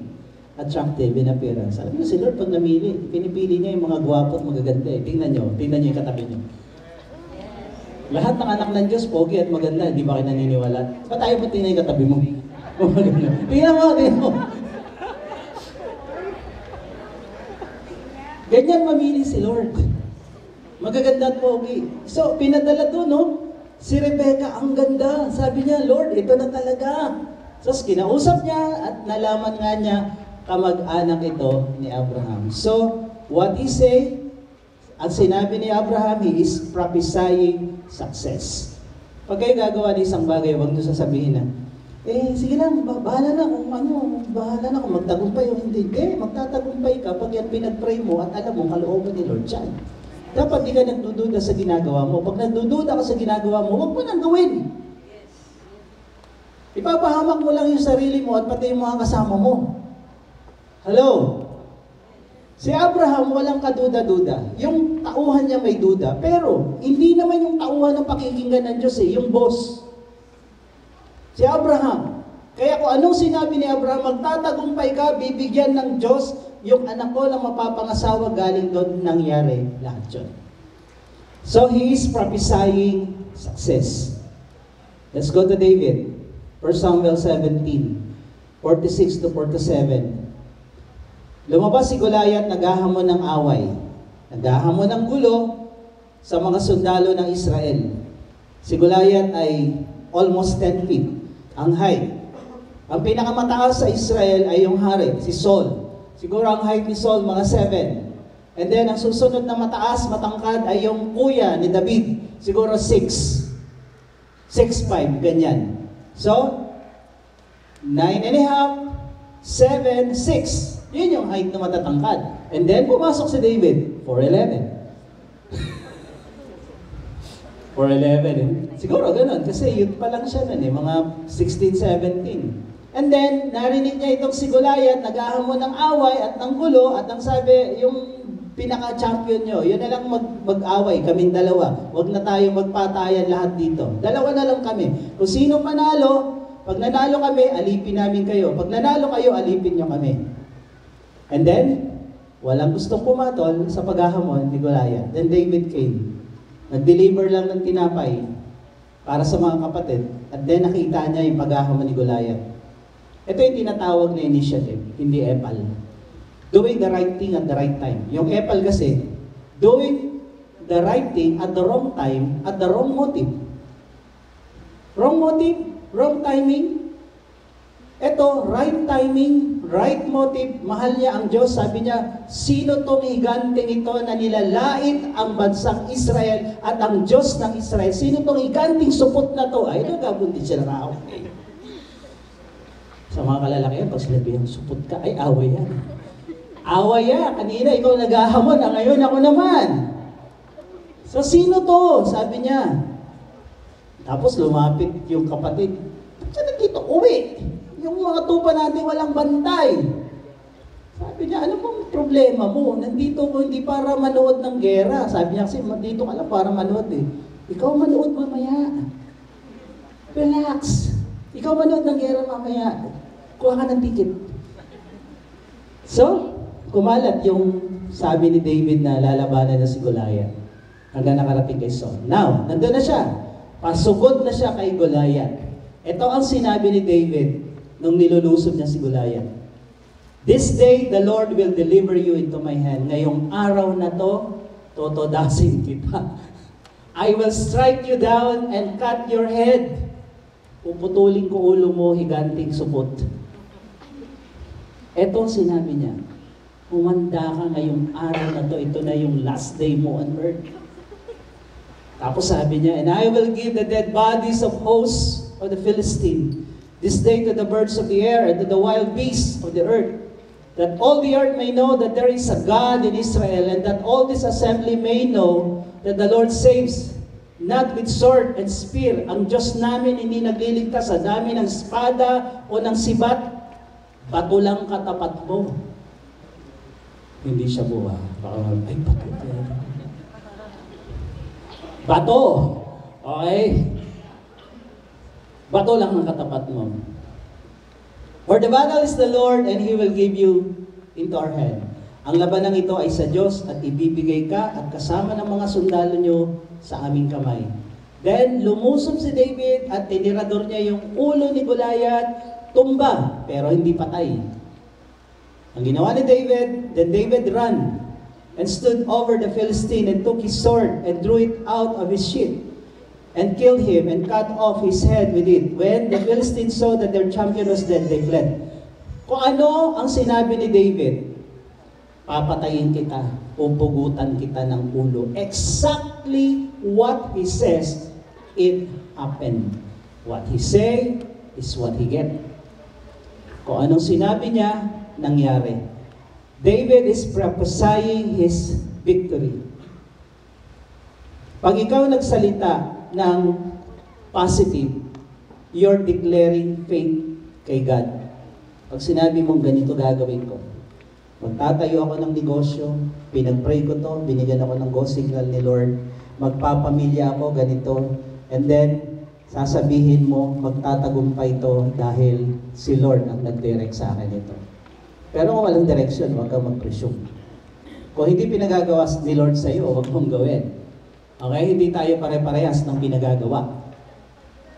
attractive in appearance. Alam niyo, si Lord pag namili, pinipili niya yung mga gwapo at magaganda. Tingnan niyo yung katabi niyo. Lahat ng anak ng Diyos, pogi at maganda, hindi ba kayo naniniwala? Ba't tayo mo tingnan yung katabi mo? Tingnan mo. Ganyan mamili si Lord. Magaganda at pogi. So, pinadala doon, no? Si Rebecca, ang ganda. Sabi niya, Lord, ito na talaga. So, kinausap niya at nalaman nga niya, kamag-anak ito ni Abraham. So, what he say? Ang sinabi ni Abraham, he is prophesying success. Pag kayo gagawa ng isang bagay, huwag nyo sasabihin na, sige lang, bahala na kung magtagumpay o hindi. Magtatagumpay ka pag yan pinag-pray mo at alam mo, kalooban ni Lord dyan. Dapat di ka nagdududa sa ginagawa mo. Pag nagdududa ka sa ginagawa mo, huwag mo nang gawin. Ipapahamak mo lang yung sarili mo at pati yung mga kasama mo. Hello? Si Abraham walang kaduda-duda. Yung tauhan niya may duda. Pero, hindi naman yung tauhan ng pakikinggan ng Diyos yung boss. Si Abraham. Kaya kung anong sinabi ni Abraham, magtatagumpay ka, bibigyan ng Diyos yung anak ko na mapapangasawa galing doon nangyari lahat yun. So, he is prophesying success. Let's go to David. 1 Samuel 17, 46 to 47. Lumabas si Goliath, naghahamon ng away. Naghahamon ng gulo sa mga sundalo ng Israel. Si Goliath ay almost 10 feet ang height. Ang pinakamataas sa Israel ay yung hari, si Saul. Siguro ang height ni Saul, mga 7. And then, ang susunod na mataas, matangkad, ay yung kuya ni David. Siguro 6. 6'5", ganyan. So, 9.5, 7, 6. Yun yung height na matatangkad. And then, pumasok si David, 4'11". 4'11". Siguro ganun, kasi youth pa lang siya nun mga 16, 17. And then, narinig niya itong si Goliath, nag-ahamon ng away at ng gulo, at ang sabi, yung pinaka-champion nyo, yun na lang mag-away, kaming dalawa. Huwag na tayo magpatayan lahat dito. Dalawa na lang kami. Kung sino manalo, pag nanalo kami, alipin namin kayo. Pag nanalo kayo, alipin nyo kami. And then, walang gustong pumatol sa paghahamon ni Goliath. Then David came. Nag-deliver lang ng tinapay para sa mga kapatid. At then nakita niya yung paghahamon ni Goliath. Ito yung tinatawag na initiative, hindi epal. Doing the right thing at the right time. Yung epal kasi, doing the right thing at the wrong time, at the wrong motive. Wrong motive, wrong timing. Ito, right timing, right motive, mahal niya ang Diyos. Sabi niya, sino tong higanting ito na nilalait ang bansang Israel at ang Diyos ng Israel? Sino tong higanting supot na to? Ay, nagabuntin siya ng away. Sa mga kalalaki, pag sinabi ang supot ka, ay away yan. Away yan. Kanina ikaw naghahamon, ngayon ako naman. So, sino to? Sabi niya. Tapos lumapit yung kapatid. Saan nandito? Uwi! Yung mga tupa natin walang bantay. Sabi niya, ano bang problema mo? Nandito ko hindi para manood ng gera. Sabi niya kasi, dito ka lang para manood eh. Ikaw manood mamaya. Relax. Ikaw manood ng gera mamaya. Kuha ka ng ticket. So, kumalat yung sabi ni David na lalabanan na si Goliath. Hanggang nakarating kay Saul. Now, nandun na siya. Pasugod na siya kay Goliath. Ito ang sinabi ni David nung nilulusob niya si Goliath. This day, the Lord will deliver you into my hand. Ngayong araw na to, totodasin kita. I will strike you down and cut your head. Puputulin ko ulo mo, higanting supot. Eto sinabi niya, humanda ka ngayong araw na to, ito na yung last day mo on earth. Tapos sabi niya, and I will give the dead bodies of hosts of the Philistine this day to the birds of the air and to the wild beasts of the earth, that all the earth may know that there is a God in Israel, and that all this assembly may know that the Lord saves, not with sword and spear. Ang Diyos namin hindi nagliligtas sa dami ng espada o ng sibat, bato lang katapat mo. Hindi siya buha. Ay, bato. Bato. Okay? Bato lang ang katapat mo. For the battle is the Lord, and He will give you into our hand. Ang labanang ito ay sa Diyos, at ibibigay ka at kasama ng mga sundalo nyo sa aming kamay. Then, lumusob si David at tinirador niya yung ulo ni Goliath, tumba, pero hindi patay. Ang ginawa ni David, then David ran and stood over the Philistine and took his sword and drew it out of his sheath and killed him and cut off his head with it. When the Philistines saw that their champion was dead, they fled. Kung ano ang sinabi ni David, papatayin kita, pupugutan kita ng ulo. Exactly what he says, it happened. What he say is what he get. Kung anong sinabi niya, nangyari. David is prophesying his victory. Pag ikaw nagsalita ng positive, you're declaring faith kay God. Pag sinabi mong ganito gagawin ko, magtatayo ako ng negosyo, pinag-pray ko to, binigyan ako ng go signal ni Lord, magpapamilya ako, ganito, and then, sasabihin mo, magtatagumpay to dahil si Lord ang nag-direct sa akin ito. Pero kung walang direction, huwag kang mag-presume. Kung hindi pinagagawa ni Lord sa iyo, huwag mong gawin. Okay? Hindi tayo pare-parehas ng pinagagawa.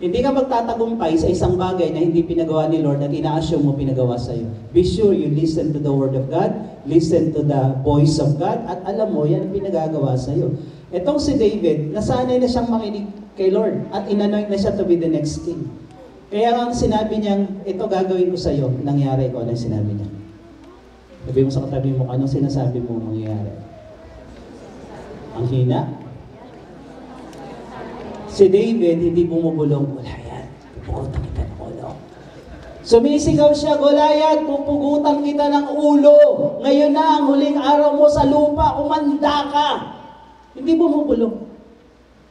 Hindi ka magtatagumpay sa isang bagay na hindi pinagawa ni Lord at ina-assume mo pinagawa sa iyo. Be sure you listen to the Word of God, listen to the voice of God, at alam mo, yan ang pinagagawa sa iyo. Etong si David, nasanay na siyang makinig kay Lord at inanoint na siya to be the next king. Kaya ang sinabi niyang, ito gagawin ko sa iyo, nangyari ko, ano sinabi niya? Sabi mo sa katabi mo, anong sinasabi mo mangyayari? Ang hina? Si David, hindi bumubulong, Goliath, pupugutan kita ng ulo. Sumisigaw siya, Goliath, pupugutan kita ng ulo. Ngayon na, ang huling araw mo sa lupa, umanda ka. Hindi bumubulong.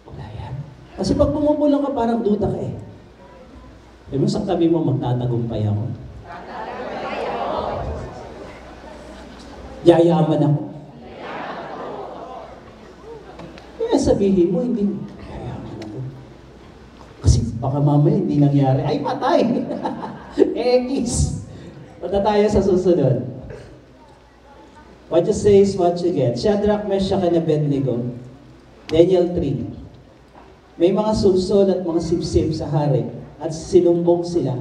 Goliath. Kasi pag bumubulong ka, parang duda ka eh. Sabi mo sa tabi mo, magtatagumpay ako. Yayaman ako. Kaya sabihin mo, hindi yayaman ako. Kasi baka mamaya hindi nangyari. Ay, patay! Ekis! Punta tayo sa susunod. What you say is what you get. Shadrach, Meshach, and Abednego. Daniel 3. May mga sulsol at mga sipsip sa hari at sinumbong sila.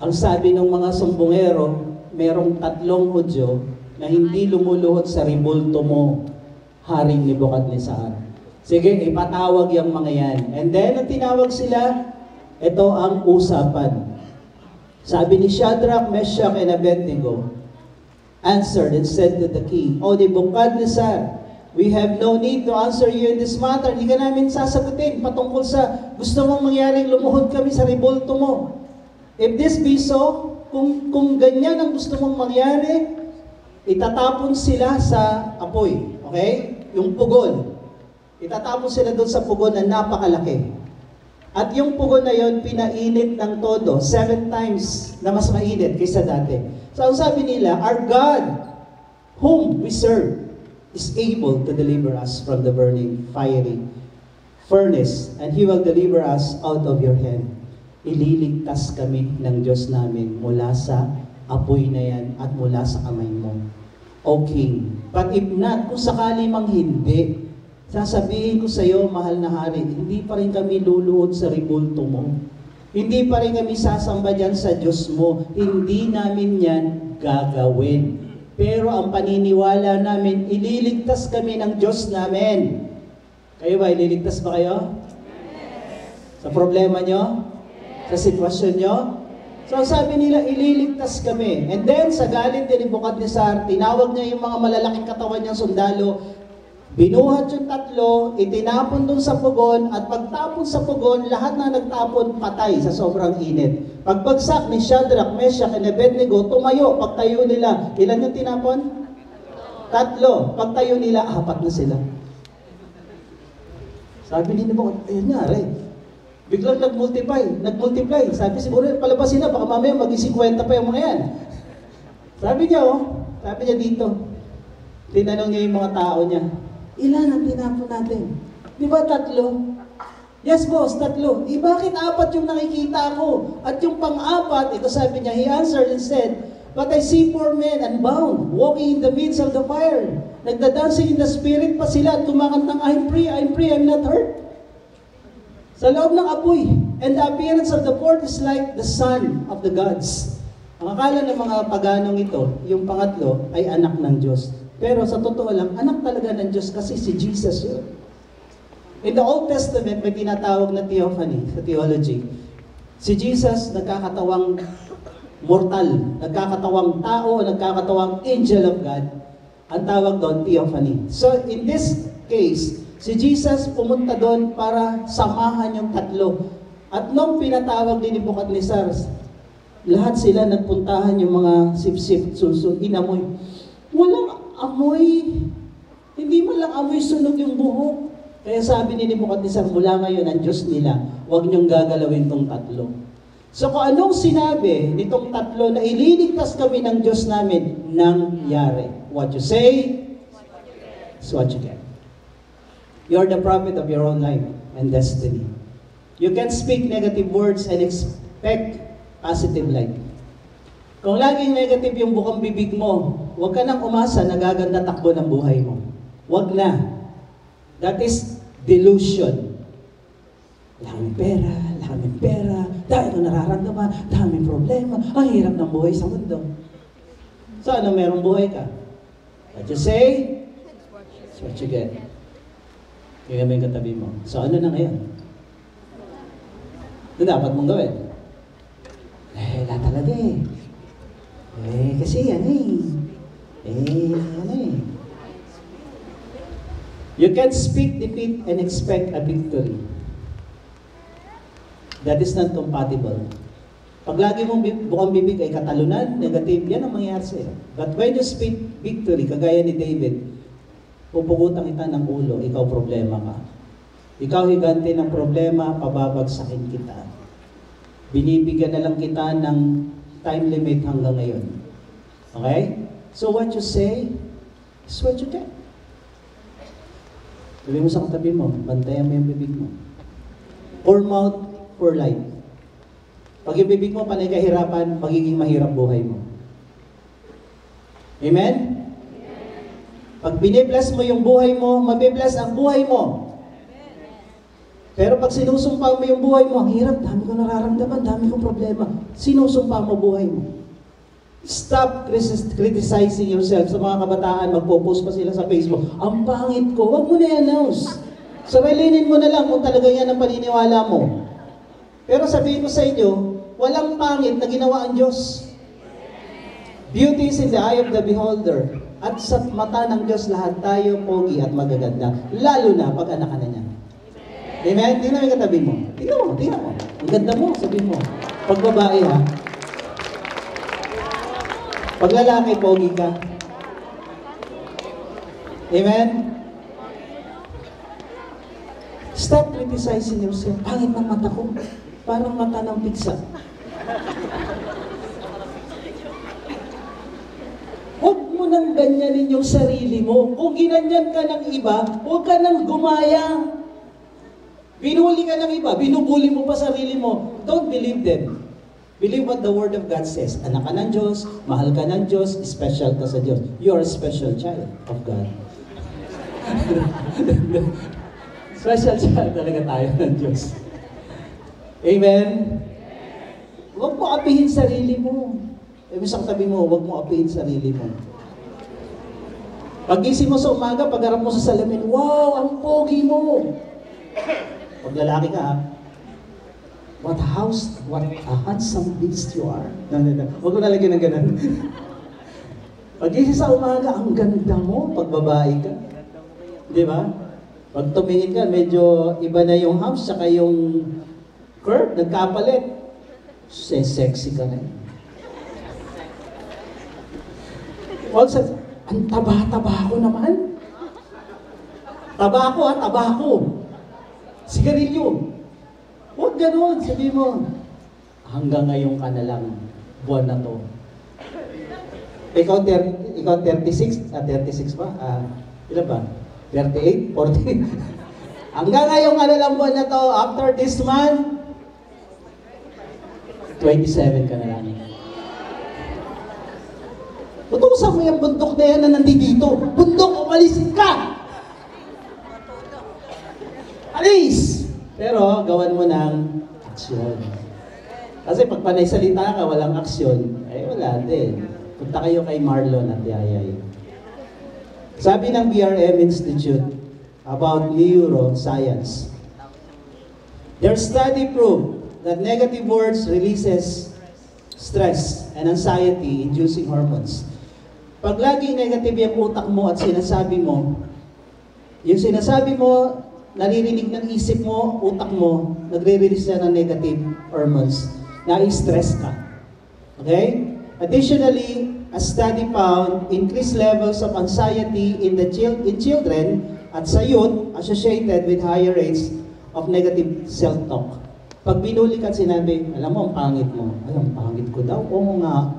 Ang sabi ng mga sumbongero, merong 3 Hudyo na hindi lumuluhod sa ribulto mo, Haring Nebukadnezar. Sige, ipatawag yung mga yan. And then, nang tinawag sila, ito ang usapan. Sabi ni Shadrach, Meshach, and Abednego, answered and said to the king, O Nebukadnezar, we have no need to answer you in this matter. Hindi ka namin sasagutin patungkol sa gusto mong mangyaring lumuhod kami sa ribulto mo. If this be so, kung ganyan ang gusto mong mangyari, itatapon sila sa apoy. Okay? Yung pugon. Itatapon sila doon sa pugon na napakalaki. At yung pugon na yon pinainit ng todo, 7 times na mas mainit kaysa dati. So ang sabi nila, our God, whom we serve, is able to deliver us from the burning, fiery furnace, and He will deliver us out of your hand. Ililigtas kami ng Diyos namin mula sa apoy na yan at mula sa kamay mo, O King. But if not, kung sakali mang hindi, sasabihin ko sa iyo, mahal na hari, hindi pa rin kami luluhod sa ribulto mo. Hindi pa rin kami sasamba dyan sa Diyos mo. Hindi namin yan gagawin. Pero ang paniniwala namin, ililigtas kami ng Diyos namin. Kayo ba, ililigtas ba kayo? Sa problema nyo? Sa sitwasyon nyo? So sabi nila, ililigtas kami. And then, sa galit ni Nebukadnezar, tinawag niya yung mga malalaking katawan niyang sundalo, binuhat yung tatlo, itinapon dun sa pugon, at pagtapon sa pugon, lahat na nagtapon patay sa sobrang init. Pagbagsak ni Shadrach, Meshach, and Abednego, tumayo. Pagtayo nila, ilan yung tinapon? Tatlo. Pagtayo nila, 4 na sila. Sabi ni Nebukadnezar, ayun nga, right? Biglang nag-multiply. Sabi siguro, palabasin na, baka mamaya maging 50 pa yung mga yan. Sabi niya dito, tinanong niya yung mga tao niya, ilan ang tinapon natin? Di ba 3? Yes, boss, 3. Bakit 4 yung nakikita ko? At yung pang-4, ito sabi niya, he answered and said, but I see 4 men unbound, walking in the midst of the fire. Nagda-dancing in the spirit pa sila at kumakanta ng, I'm free, I'm not hurt. Sa loob ng apoy. And the appearance of the 4th is like the son of the gods. Ang akala ng mga paganong ito, yung pangatlo, ay anak ng Diyos. Pero sa totoo lang, anak talaga ng Diyos kasi si Jesus yun. In the Old Testament, may tinatawag na theophany sa theology. Si Jesus, nagkakatawang mortal, nagkakatawang tao, nagkakatawang angel of God. Ang tawag doon, theophany. So, in this case, si Jesus pumunta doon para samahan yung 3. At nung pinatawag ni Nebukadnezar, lahat sila nagpuntahan yung mga sip-sip, suso, inamoy. Walang amoy. Hindi man lang amoy sunog yung buhok. Kaya sabi ni Nebukadnezar, mula ngayon ang Diyos nila, huwag niyong gagalawin tong 3. So kung anong sinabi nitong 3 na ililigtas kami ng Diyos namin, nangyari. What you say is what you get. You're the prophet of your own life and destiny. You can speak negative words and expect positive life. Kung laging negative yung bukang bibig mo, huwag ka nang umasa na gaganda takbo ng buhay mo. Huwag na. That is delusion. Daming pera, dahil ko nararamdaman, daming problema, ang hirap ng buhay sa mundo. So ano merong buhay ka? What you say, is what you get. Kaya may katabi mo. So ano na ngayon? Ito dapat mong gawin. Wala talaga eh. Kasi yan You can speak defeat and expect a victory. That is not compatible. Pag lagi mong bukang bibig ay katalunan, negative, yan ang mangyayari sa'yo. But when you speak victory, kagaya ni David, pupugutan kita ng ulo, ikaw problema ka. Ikaw higanti ng problema, pababagsakin kita. Binibigyan na lang kita ng time limit hanggang ngayon. Okay? So what you say is what you get. Sabi mo sa katabi mo, bantayan mo yung bibig mo. Pour mouth, pour life. Pag yung bibig mo panay kahirapan, magiging mahirap buhay mo. Amen? Pag binibless mo yung buhay mo, mabibless ang buhay mo. Pero pag sinusumpa mo yung buhay mo, ang hirap, dami ko nararamdaman, dami kong problema. Sinusumpa mo buhay mo. Stop criticizing yourself. Sa mga kabataan, magpo-post pa sila sa Facebook, ang pangit ko, wag mo na i-announce. Sarilinin mo na lang kung talaga yan ang paniniwala mo. Pero sabihin ko sa inyo, walang pangit na ginawa ang Diyos. Beauty is in the eye of the beholder. At sa mata ng Diyos, lahat tayo pogi at magaganda. Lalo na pag anak ka na niya. Amen? Tingnan mo yung katabi mo. Tingnan mo. Ang ganda mo, sabihin mo. Pag babae ha. Pag lalaki, pogi ka. Amen? Stop criticizing yourself. Pangit ng mata ko. Parang mata ng pizza. Huwag mo nang ganyanin yung sarili mo. Kung ginanyan ka ng iba, huwag ka nang gumaya. Binuli ka ng iba, binubuli mo pa sarili mo. Don't believe them. Believe what the Word of God says. Anak ka ng Diyos, mahal ka ng Diyos, special ka sa Diyos. You are a special child of God. Special child talaga tayo ng Diyos. Amen? Huwag mo apihin sarili mo. Minsan tabi mo, huwag mo apiin sarili mo. Pagising mo sa umaga, pagharap mo sa salamin, wow, ang pogi mo! Pag lalaki ka, what a handsome beast you are. Huwag mo nalagyan ng ganun. Pagising sa umaga, ang ganda mo pag babae ka. Di ba? Pag tumingin ka, medyo iba na yung humps, saka yung curve, nagkapalit. Sexy ka na. Huwag sa, ang taba-taba ko naman. Tabako ha, tabako. Sigarilyo. Huwag ganun, sabi mo. Hanggang ngayon ka na lang, buwan na to. Ikaw 36? 36 ba? Ilan ba? 38? 40? Hanggang ngayon ka na lang buwan na to, after this month, 27 ka na lang. Utusan mo yung bundok na yan na nandito. Bundok, umalisin ka! Alis! Pero gawan mo ng aksyon. Kasi pag panay salita ka, walang aksyon, wala din. Punta kayo kay Marlon at Yayay. Sabi ng BRM Institute about neuroscience, their study proved that negative words releases stress and anxiety-inducing hormones. Pag laging negative yung utak mo at sinasabi mo, yung sinasabi mo, naririnig ng isip mo, utak mo, nagre-release na ng negative hormones, na-stress ka. Okay? Additionally, a study found increased levels of anxiety in children at sa youth associated with higher rates of negative self-talk. Pag binuli ka at sinabi, alam mo, ang pangit mo. Ay, ang pangit ko daw. Oo nga.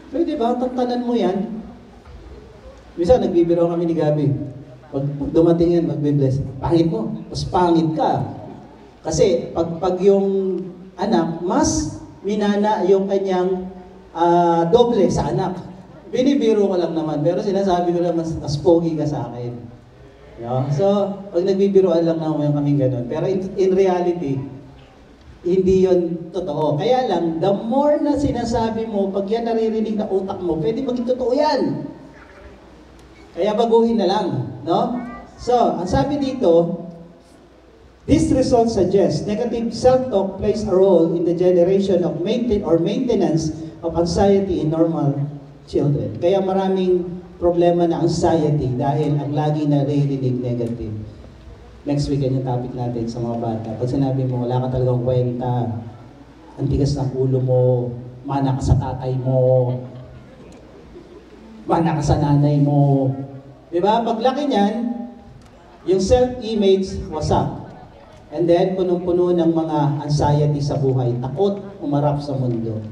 Pwede ba? Tantanan mo yan. Minsan, nagbibiro kami ni Gabi. Pag dumating yan, magbe-bless. Pangit mo. Mas pangit ka. Kasi, pag yung anak, mas minana yung kanyang doble sa anak. Binibiro ko lang naman. Pero sinasabi ko lang, mas pogi ka sa akin. No? So, pag nagbibiroan lang naman kaming ganun. Pero in reality, hindi yon totoo. Kaya lang, the more na sinasabi mo, pag yan naririnig na utak mo, pwede maging totoo yan. Kaya baguhin na lang. No? So, ang sabi dito, this result suggests negative self-talk plays a role in the generation of maintenance of anxiety in normal children. Kaya maraming problema na anxiety dahil ang lagi naririnig negative. Next week, yung topic natin sa mga bata. Pag sinabi mo, wala ka talagang kwenta, ang tigas ng ulo mo, mana ka sa tatay mo, mana ka sa nanay mo. Diba? Paglaki niyan, yung self-image wasak. And then, punong-puno ng mga anxiety sa buhay, takot umarap sa mundo.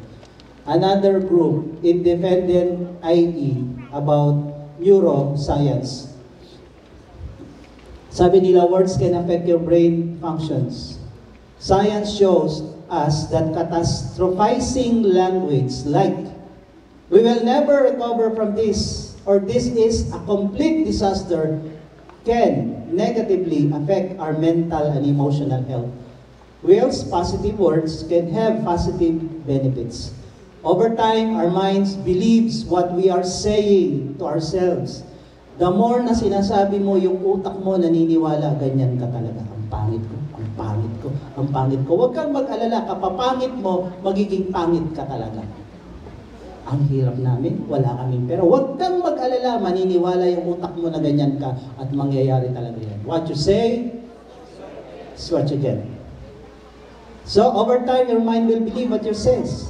Another group, independent IE, about neuroscience. Sabi nila, words can affect your brain functions. Science shows us that catastrophizing language like, we will never recover from this, or this is a complete disaster, can negatively affect our mental and emotional health. Whilst positive words can have positive benefits. Over time, our minds believes what we are saying to ourselves. The more na sinasabi mo, yung utak mo naniniwala, ganyan ka talaga. Ang pangit ko, ang pangit ko, ang pangit ko. Huwag kang mag-alala, kapapangit mo, magiging pangit ka talaga. Ang hirap namin, wala kami. Pero huwag kang mag-alala, maniniwala yung utak mo na ganyan ka at mangyayari talaga yan. What you say is what you get. So, over time, your mind will believe what you says.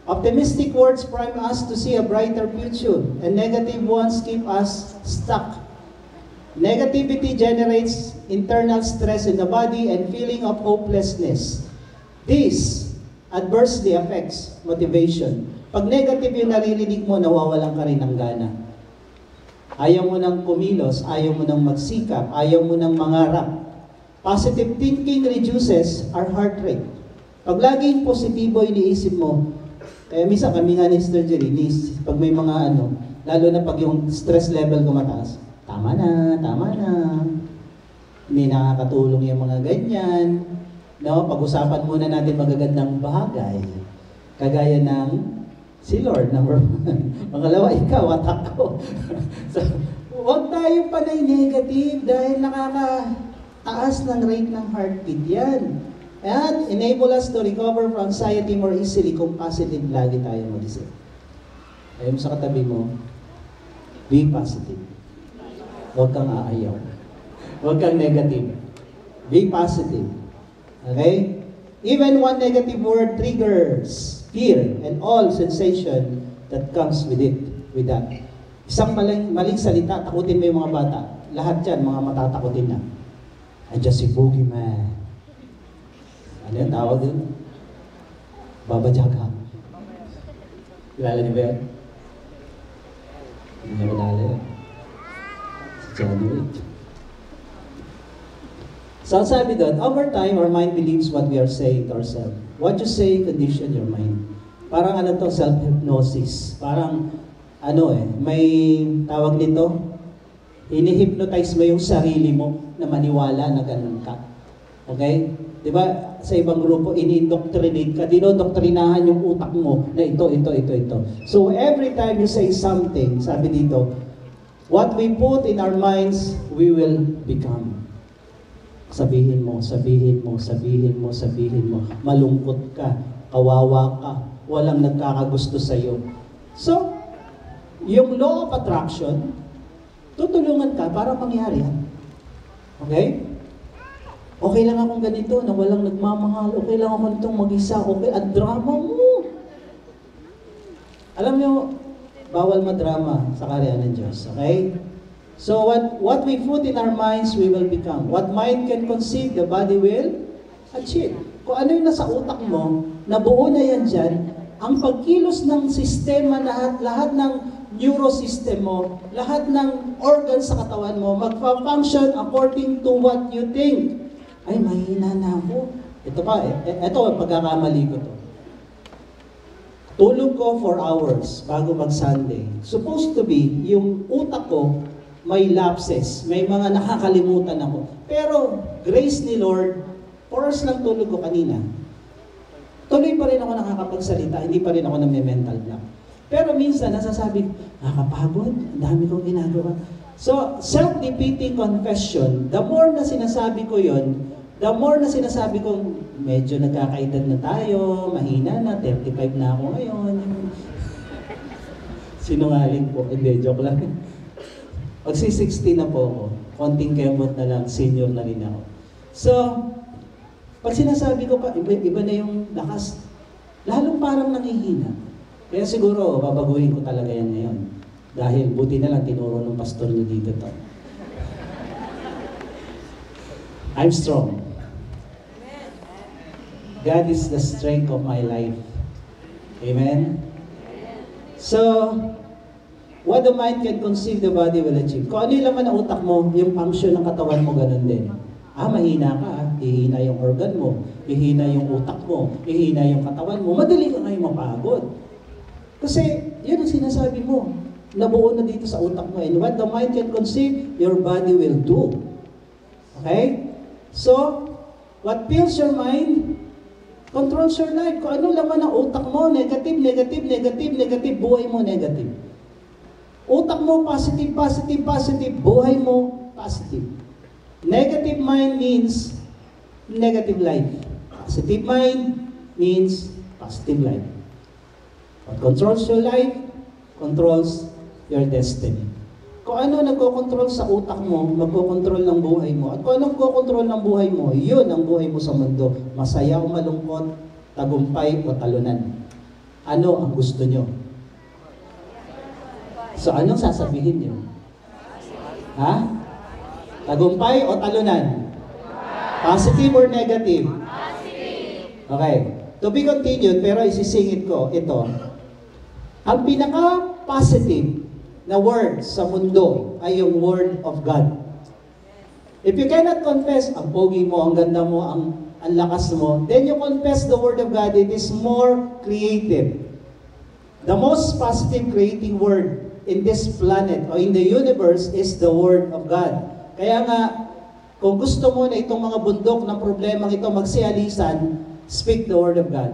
Optimistic words prime us to see a brighter future, and negative ones keep us stuck. Negativity generates internal stress in the body and feeling of hopelessness. This adversely affects motivation. Pag negative yung naririnig mo, nawawalan ka rin ng gana. Ayaw mo nang kumilos, ayaw mo nang magsikap, ayaw mo nang mangarap. Positive thinking reduces our heart rate. Pag laging positibo iniisip mo, kaya minsan kami nga ni Sister Jerry, pag may mga lalo na pag yung stress level ko mataas, tama na, hindi nakakatulong yung mga ganyan. No? Pag-usapan muna natin magagandang bagay. Kagaya ng si Lord, number one. Pangalawa, ikaw at ako. So, huwag tayo panay negative dahil nakakataas ng rate ng heartbeat yan. And enable us to recover from anxiety more easily kung positive lagi tayo mag-isip. Ayaw mo sa katabi mo, be positive. Huwag kang aayaw. Huwag kang negative. Be positive. Okay? Even one negative word triggers fear and all sensation that comes with it, with that. Isang maling salita, takutin mo yung mga bata. Lahat yan, mga matatakutin na. Andiyan si Boogeyman. Ano yan tawag din? Baba Jaga. Kilala niyo ba yan? Hindi niya kilala yan. Si Johnny Rich. So sabi doon, over time, our mind believes what we are saying to ourselves. What you say condition your mind. Parang ano to, self-hypnosis. Parang, may tawag nito, hini-hypnotize mo yung sarili mo na maniwala na ganun ka. Okay? Di ba, sa ibang grupo, ini-indoctrinate ka, dinodoktrinahan yung utak mo na ito. So every time you say something, sabi dito, what we put in our minds, we will become. Sabihin mo. Malungkot ka, kawawa ka, walang nagkakagusto sa'yo. So, yung law of attraction, tutulungan ka para mangyari yan. Okay? Okay lang akong ganito na walang nagmamahal. Okay lang ako nitong mag-isa. Okay, ang drama mo. Alam nyo, bawal madrama sa karya ng Diyos. Okay? So what we put in our minds, we will become. What mind can conceive, the body will achieve. Kung ano yung nasa utak mo, nabuo na yan dyan, ang pagkilos ng sistema, lahat ng neurosystem mo, lahat ng organs sa katawan mo, magpa-function according to what you think. Ay, mahina na ako. Ito, pagkakamali ko to. Tulog ko 4 hours bago mag-Sunday. Supposed to be, yung utak ko, may lapses, may mga nakakalimutan ako. Pero, grace ni Lord, 4 hours lang tulog ko kanina. Tuloy pa rin ako nakakapagsalita, hindi pa rin ako nami-mental block. Pero minsan, nasasabi, nakakapagod, ang dami kong ginagawa. So, self-defeating confession, the more na sinasabi ko yon, the more na sinasabi kong medyo nagkakaedad na tayo, mahina na, 35 na ako ngayon. Sinungaling po, hindi, joke lang. Magsi-60 na po ako, konting kembot na lang, senior na rin ako. So, pag sinasabi ko pa, iba na yung lakas, lalong parang nangihina. Kaya siguro, babaguhin ko talaga yan ngayon. Dahil buti na lang tinuro ng pastor niyo dito to. I'm strong. God is the strength of my life. Amen? So, what the mind can conceive, the body will achieve. Kung ano yung laman ng utak mo, yung function ng katawan mo, ganun din. Mahina ka, hihina yung organ mo, hihina yung utak mo, hihina yung katawan mo, madali ka ngayon mapagod. Kasi, yun ang sinasabi mo. Nabuo na dito sa utak mo. And what the mind can conceive, your body will do. Okay? So, what fills your mind, controls your life. Kung ano laman ng utak mo, negative, buhay mo negative. Utak mo, positive, buhay mo, positive. Negative mind means negative life. Positive mind means positive life. What controls your life, controls your destiny. Kung ano nagko-control sa utak mo, magko-control ng buhay mo. At kung ano nagko-control ng buhay mo, yun ang buhay mo sa mundo. Masaya o malungkot, tagumpay o talunan. Ano ang gusto nyo? So, anong sasabihin nyo? Ha? Tagumpay o talunan? Positive or negative? Positive. Okay. To be continued, pero isisingit ko ito. Ang pinaka-positive na word sa mundo ay yung Word of God. If you cannot confess, ang pogi mo, ang ganda mo, ang lakas mo, then you confess the Word of God, it is more creative. The most positive creating word in this planet or in the universe is the Word of God. Kaya nga, kung gusto mo na itong mga bundok ng problemang ito magsialisan, speak the Word of God.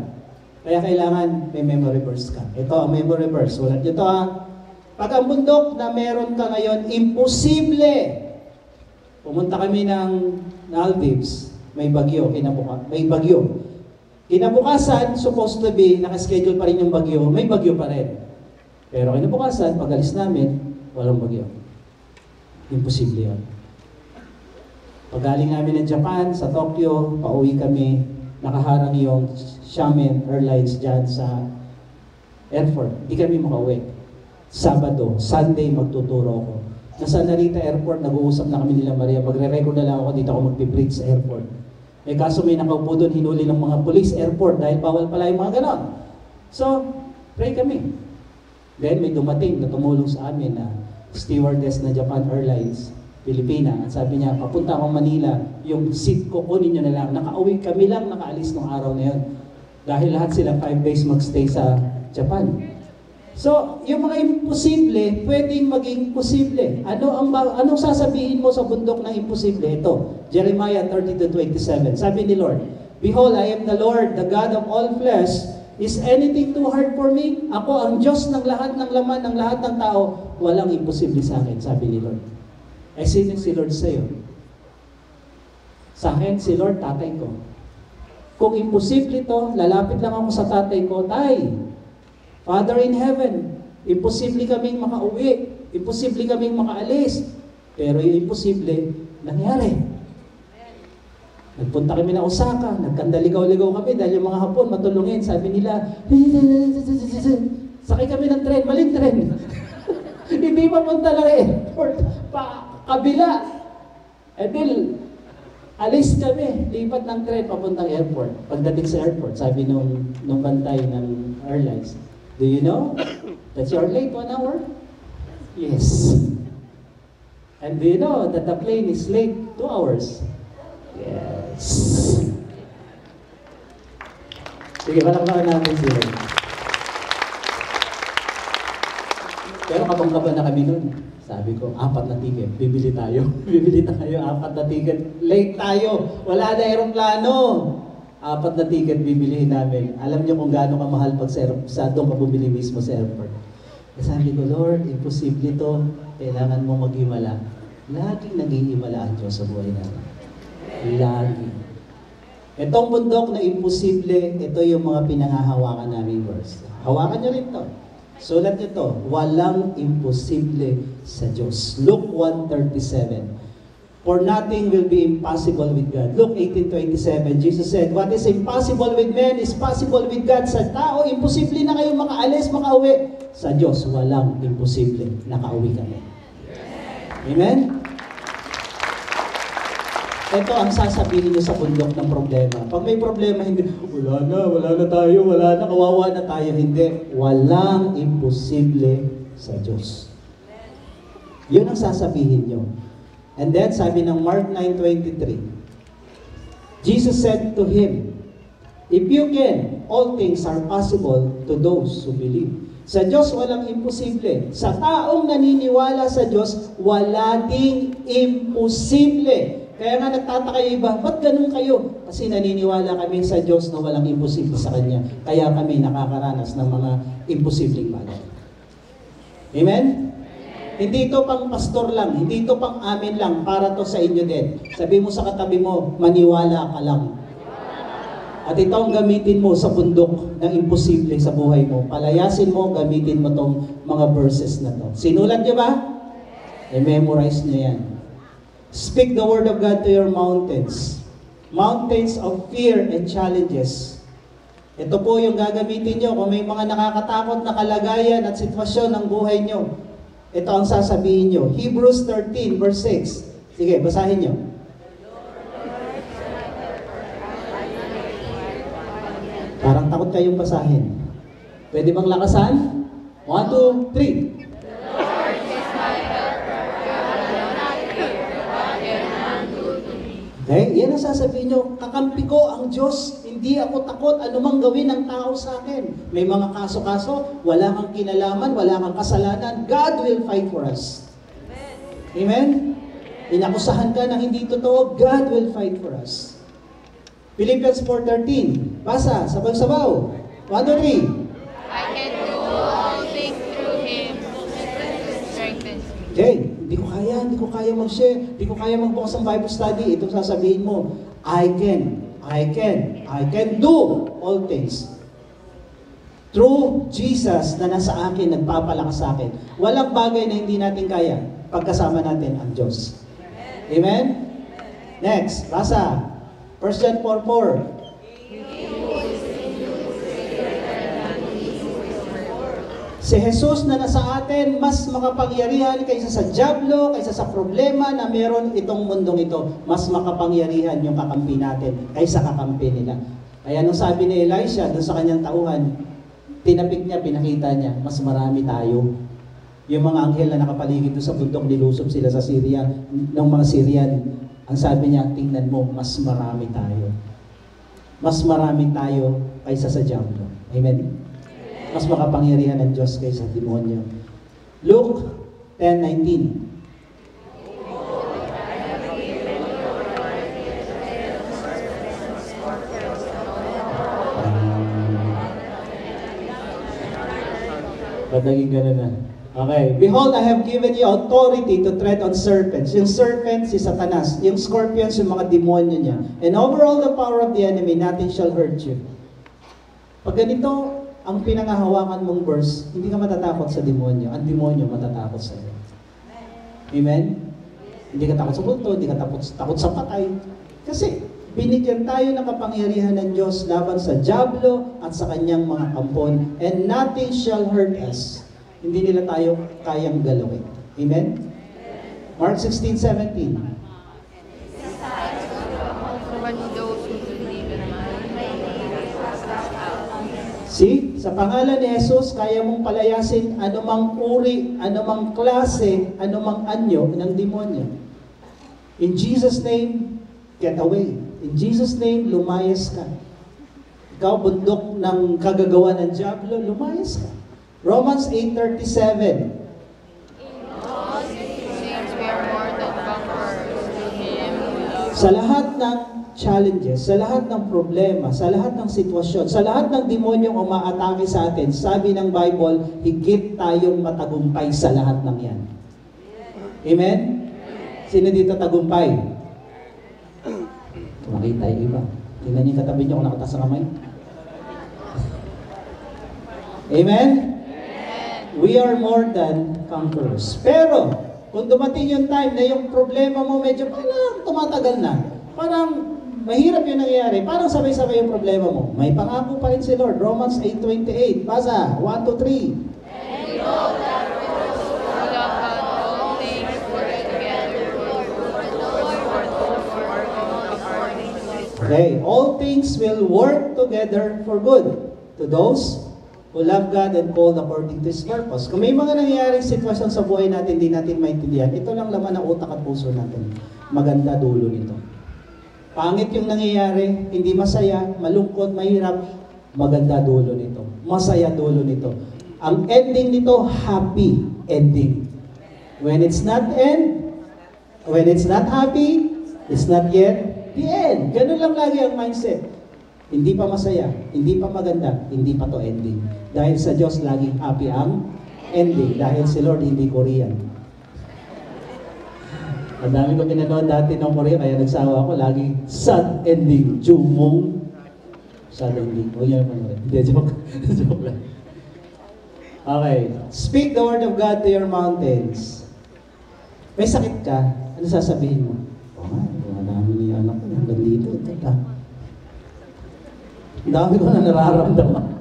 Kaya kailangan may memory verse ka. Ito ang memory verse. Ulat nyo ito ha. Pag ang bundok na meron ka ngayon, imposible. Pumunta kami ng Maldives, may bagyo, may bagyo. Kinabukasan, supposed to be, nakaschedule pa rin yung bagyo, may bagyo pa rin. Pero kinabukasan, pag alis namin, walang bagyo. Imposible yun. Pag galing namin ng Japan, sa Tokyo, pauwi kami, nakaharang yung Xiamen Airlines dyan sa airport. Hindi kami makauwi. Sabado, Sunday, magtuturo ako. Nasa Narita Airport, nag-uusap na kami nila Maria. Magre-record na lang ako dito ako magpipreach sa airport. Eh kaso may nakaupo doon, hinuli ng mga police airport dahil bawal pala yung mga ganon. So, pray kami. Then may dumating na tumulong sa amin na stewardess na Japan Airlines, Pilipina. At sabi niya, papunta akong Manila, yung seat ko, kunin nyo na lang. Nakauwi kami lang, nakaalis nung araw na yun. Dahil lahat sila 5 days magstay sa Japan. So, yung mga imposible, pwedeng maging posible. Anong sasabihin mo sa bundok na imposible? Ito, Jeremiah 32:27. Sabi ni Lord, Behold, I am the Lord, the God of all flesh. Is anything too hard for me? Ako ang Diyos ng lahat ng laman, ng lahat ng tao. Walang imposible sa akin, sabi ni Lord. Eh, sino si Lord sa'yo? Sa akin, si Lord, tatay ko. Kung imposible to, lalapit lang ako sa tatay ko, Tay, Father in heaven, imposible kaming makauwi, imposible kaming makaalis, pero yung imposible, nangyari. Nagpunta kami na Osaka, nagkandaligaw-ligaw kami dahil yung mga Hapon matulungin, sabi nila, sakay kami ng tren, maling tren. Hindi papunta ng airport, kabila. And then, alis kami, lipat ng tren papuntang airport. Pagdating sa airport, sabi nung bantay ng airlines, do you know that you're late 1 hour? Yes. And do you know that the plane is late 2 hours? Yes. Sige, palakpakan natin sila. Pero kabang-kaba na kami nun. Sabi ko, 4 na ticket, bibili tayo. Bibili tayo, 4 na ticket. Late tayo, wala na aeroplano. 4 na ticket bibilihin namin. Alam niyo kung gaano kamahal pag sa doon ka bumili mismo sa airport. Sabi ko, Lord, imposible to. Kailangan mo maghimala. Laging naghihimala ang Diyos sa buhay natin. Lagi. Itong bundok na imposible, ito yung mga pinangahawakan namin verse. Hawakan niyo rin to. Sulat niyo to, walang imposible sa Diyos. Luke 1:37. For nothing will be impossible with God. Luke 18:27, Jesus said, what is impossible with men is possible with God. Sa tao, imposible na kayong makaalis, makauwi. Sa Diyos, walang imposible. Nakauwi kami. Amen? Ito ang sasabihin niyo sa bundok ng problema. Pag may problema, hindi, wala na tayo, kawawa na tayo. Hindi. Walang imposible sa Diyos. Yun ang sasabihin niyo. And then, sabi ng Mark 9:23, Jesus said to him, if you can, all things are possible to those who believe. Sa Diyos, walang imposible. Sa taong naniniwala sa Diyos, wala ding imposible. Kaya nga nagtataka yung iba, ba't ganun kayo? Kasi naniniwala kami sa Diyos na walang imposible sa Kanya. Kaya kami nakakaranas ng mga imposibleng bagay. Amen? Hindi ito pang pastor lang, hindi ito pang amin lang, para to sa inyo din. Sabi mo sa katabi mo, maniwala ka lang. At ito ang gamitin mo sa bundok ng imposible sa buhay mo. Palayasin mo, gamitin mo tong mga verses na to. Sinulat niyo ba? I-memorize niyo yan. Speak the word of God to your mountains. Mountains of fear and challenges. Ito po yung gagamitin nyo kung may mga nakakatakot na kalagayan at sitwasyon ng buhay nyo. Ito ang sasabihin nyo. Hebrews 13 verse 6. Sige, basahin nyo. Parang takot kayong basahin. Pwede bang lakasan? 1, 2, 3. Okay? Yan ang sasabihin nyo, kakampi ko ang Diyos, hindi ako takot anumang gawin ng tao sa akin. May mga kaso-kaso, wala kang kinalaman, wala kang kasalanan, God will fight for us. Amen? Inakusahan ka na hindi totoo, God will fight for us. Philippians 4:13, basa, sabaw-sabaw. 1, 2, 3. I can do all things through Him who strengthens me. Okay, hindi ko kaya mag-share, hindi ko kaya magbukas ng Bible study. Itong sasabihin mo, I can do all things. Through Jesus na nasa akin, nagpapalakas sa akin. Walang bagay na hindi natin kaya pagkasama natin ang Diyos. Amen? Next, basa. 1 John 4:4. Si Jesus na nasa atin, mas makapangyarihan kaysa sa dyablo, kaysa sa problema na meron itong mundong ito. Mas makapangyarihan yung kakampi natin kaysa kakampi nila. Kaya nung sabi ni Elisha doon sa kanyang tauhan, tinapik niya, pinakita niya, mas marami tayo. Yung mga anghel na nakapaligid doon sa bundok, nilusob sila sa Syria, ng mga Syrian. Ang sabi niya, tingnan mo, mas marami tayo. Mas marami tayo kaysa sa dyablo. Amen? Mas makapangyarihan ng Diyos kaysa demonyo. Luke 10:19. Ba't naging ganun na? Okay. Behold, I have given you authority to tread on serpents. Yung serpent, si Satanas. Yung scorpions, yung mga demonyo niya. And over all the power of the enemy, nothing shall hurt you. Pag ganito, ang pinangahawakan mong verse, hindi ka matatakot sa demonyo. Ang demonyo matatakot sa iyo. Amen? Hindi ka takot sa multo, hindi ka takot sa patay. Kasi, binigyan tayo ng kapangyarihan ng Diyos laban sa dyablo at sa kanyang mga kampon. And nothing shall hurt us. Hindi nila tayo kayang galawin. Amen? Mark 16:17. See, sa pangalan ni Jesus, kaya mong palayasin anumang uri, anumang klase, anumang anyo ng demonyo. In Jesus' name, get away. In Jesus' name, lumayas ka. Ikaw, bundok ng kagagawa ng dyablo, lumayas ka. Romans 8:37. Sa lahat ng challenges, sa lahat ng problema, sa lahat ng sitwasyon, sa lahat ng demonyong umaatake sa atin, sabi ng Bible, higit tayong matagumpay sa lahat ng yan. Amen? Sino dito tagumpay? Makita yung iba. Tingnan niyo yung katabi niyo kung nakataas ang kamay. Amen? We are more than conquerors. Pero, kung dumating yung time na yung problema mo medyo parang tumatagal na, parang mahirap yung nangyayari, parang sabay-sabay yung problema mo, may pangako pa rin si Lord. Romans 8:28. Basa. 1, 2, 3. Okay. All things will work together for good to those who love God and called according to His purpose. Kung may mga nangyayaring sitwasyon sa buhay natin, hindi natin maintindihan, ito lang laman ng utak at puso natin. Maganda dulo nito. Pangit yung nangyayari, hindi masaya, malungkot, mahirap, maganda dulo nito. Masaya dulo nito. Ang ending nito, happy ending. When it's not happy, it's not yet the end. Ganun lang lagi ang mindset. Hindi pa masaya, hindi pa maganda, hindi pa to ending. Dahil sa Diyos, laging happy ang ending. Dahil si Lord, hindi Korean. Ang dami ko pinanood dati ng Korea, kaya nagsawa ako, laging sad ending. Jumong. Sad ending. O yan mo. Hindi, joke. Joke lang. Okay. Speak the word of God to your mountains. May sakit ka, ano sasabihin mo? Ang dami ni anak ko, hanggang dito. Ang dami ko na nararamdaman.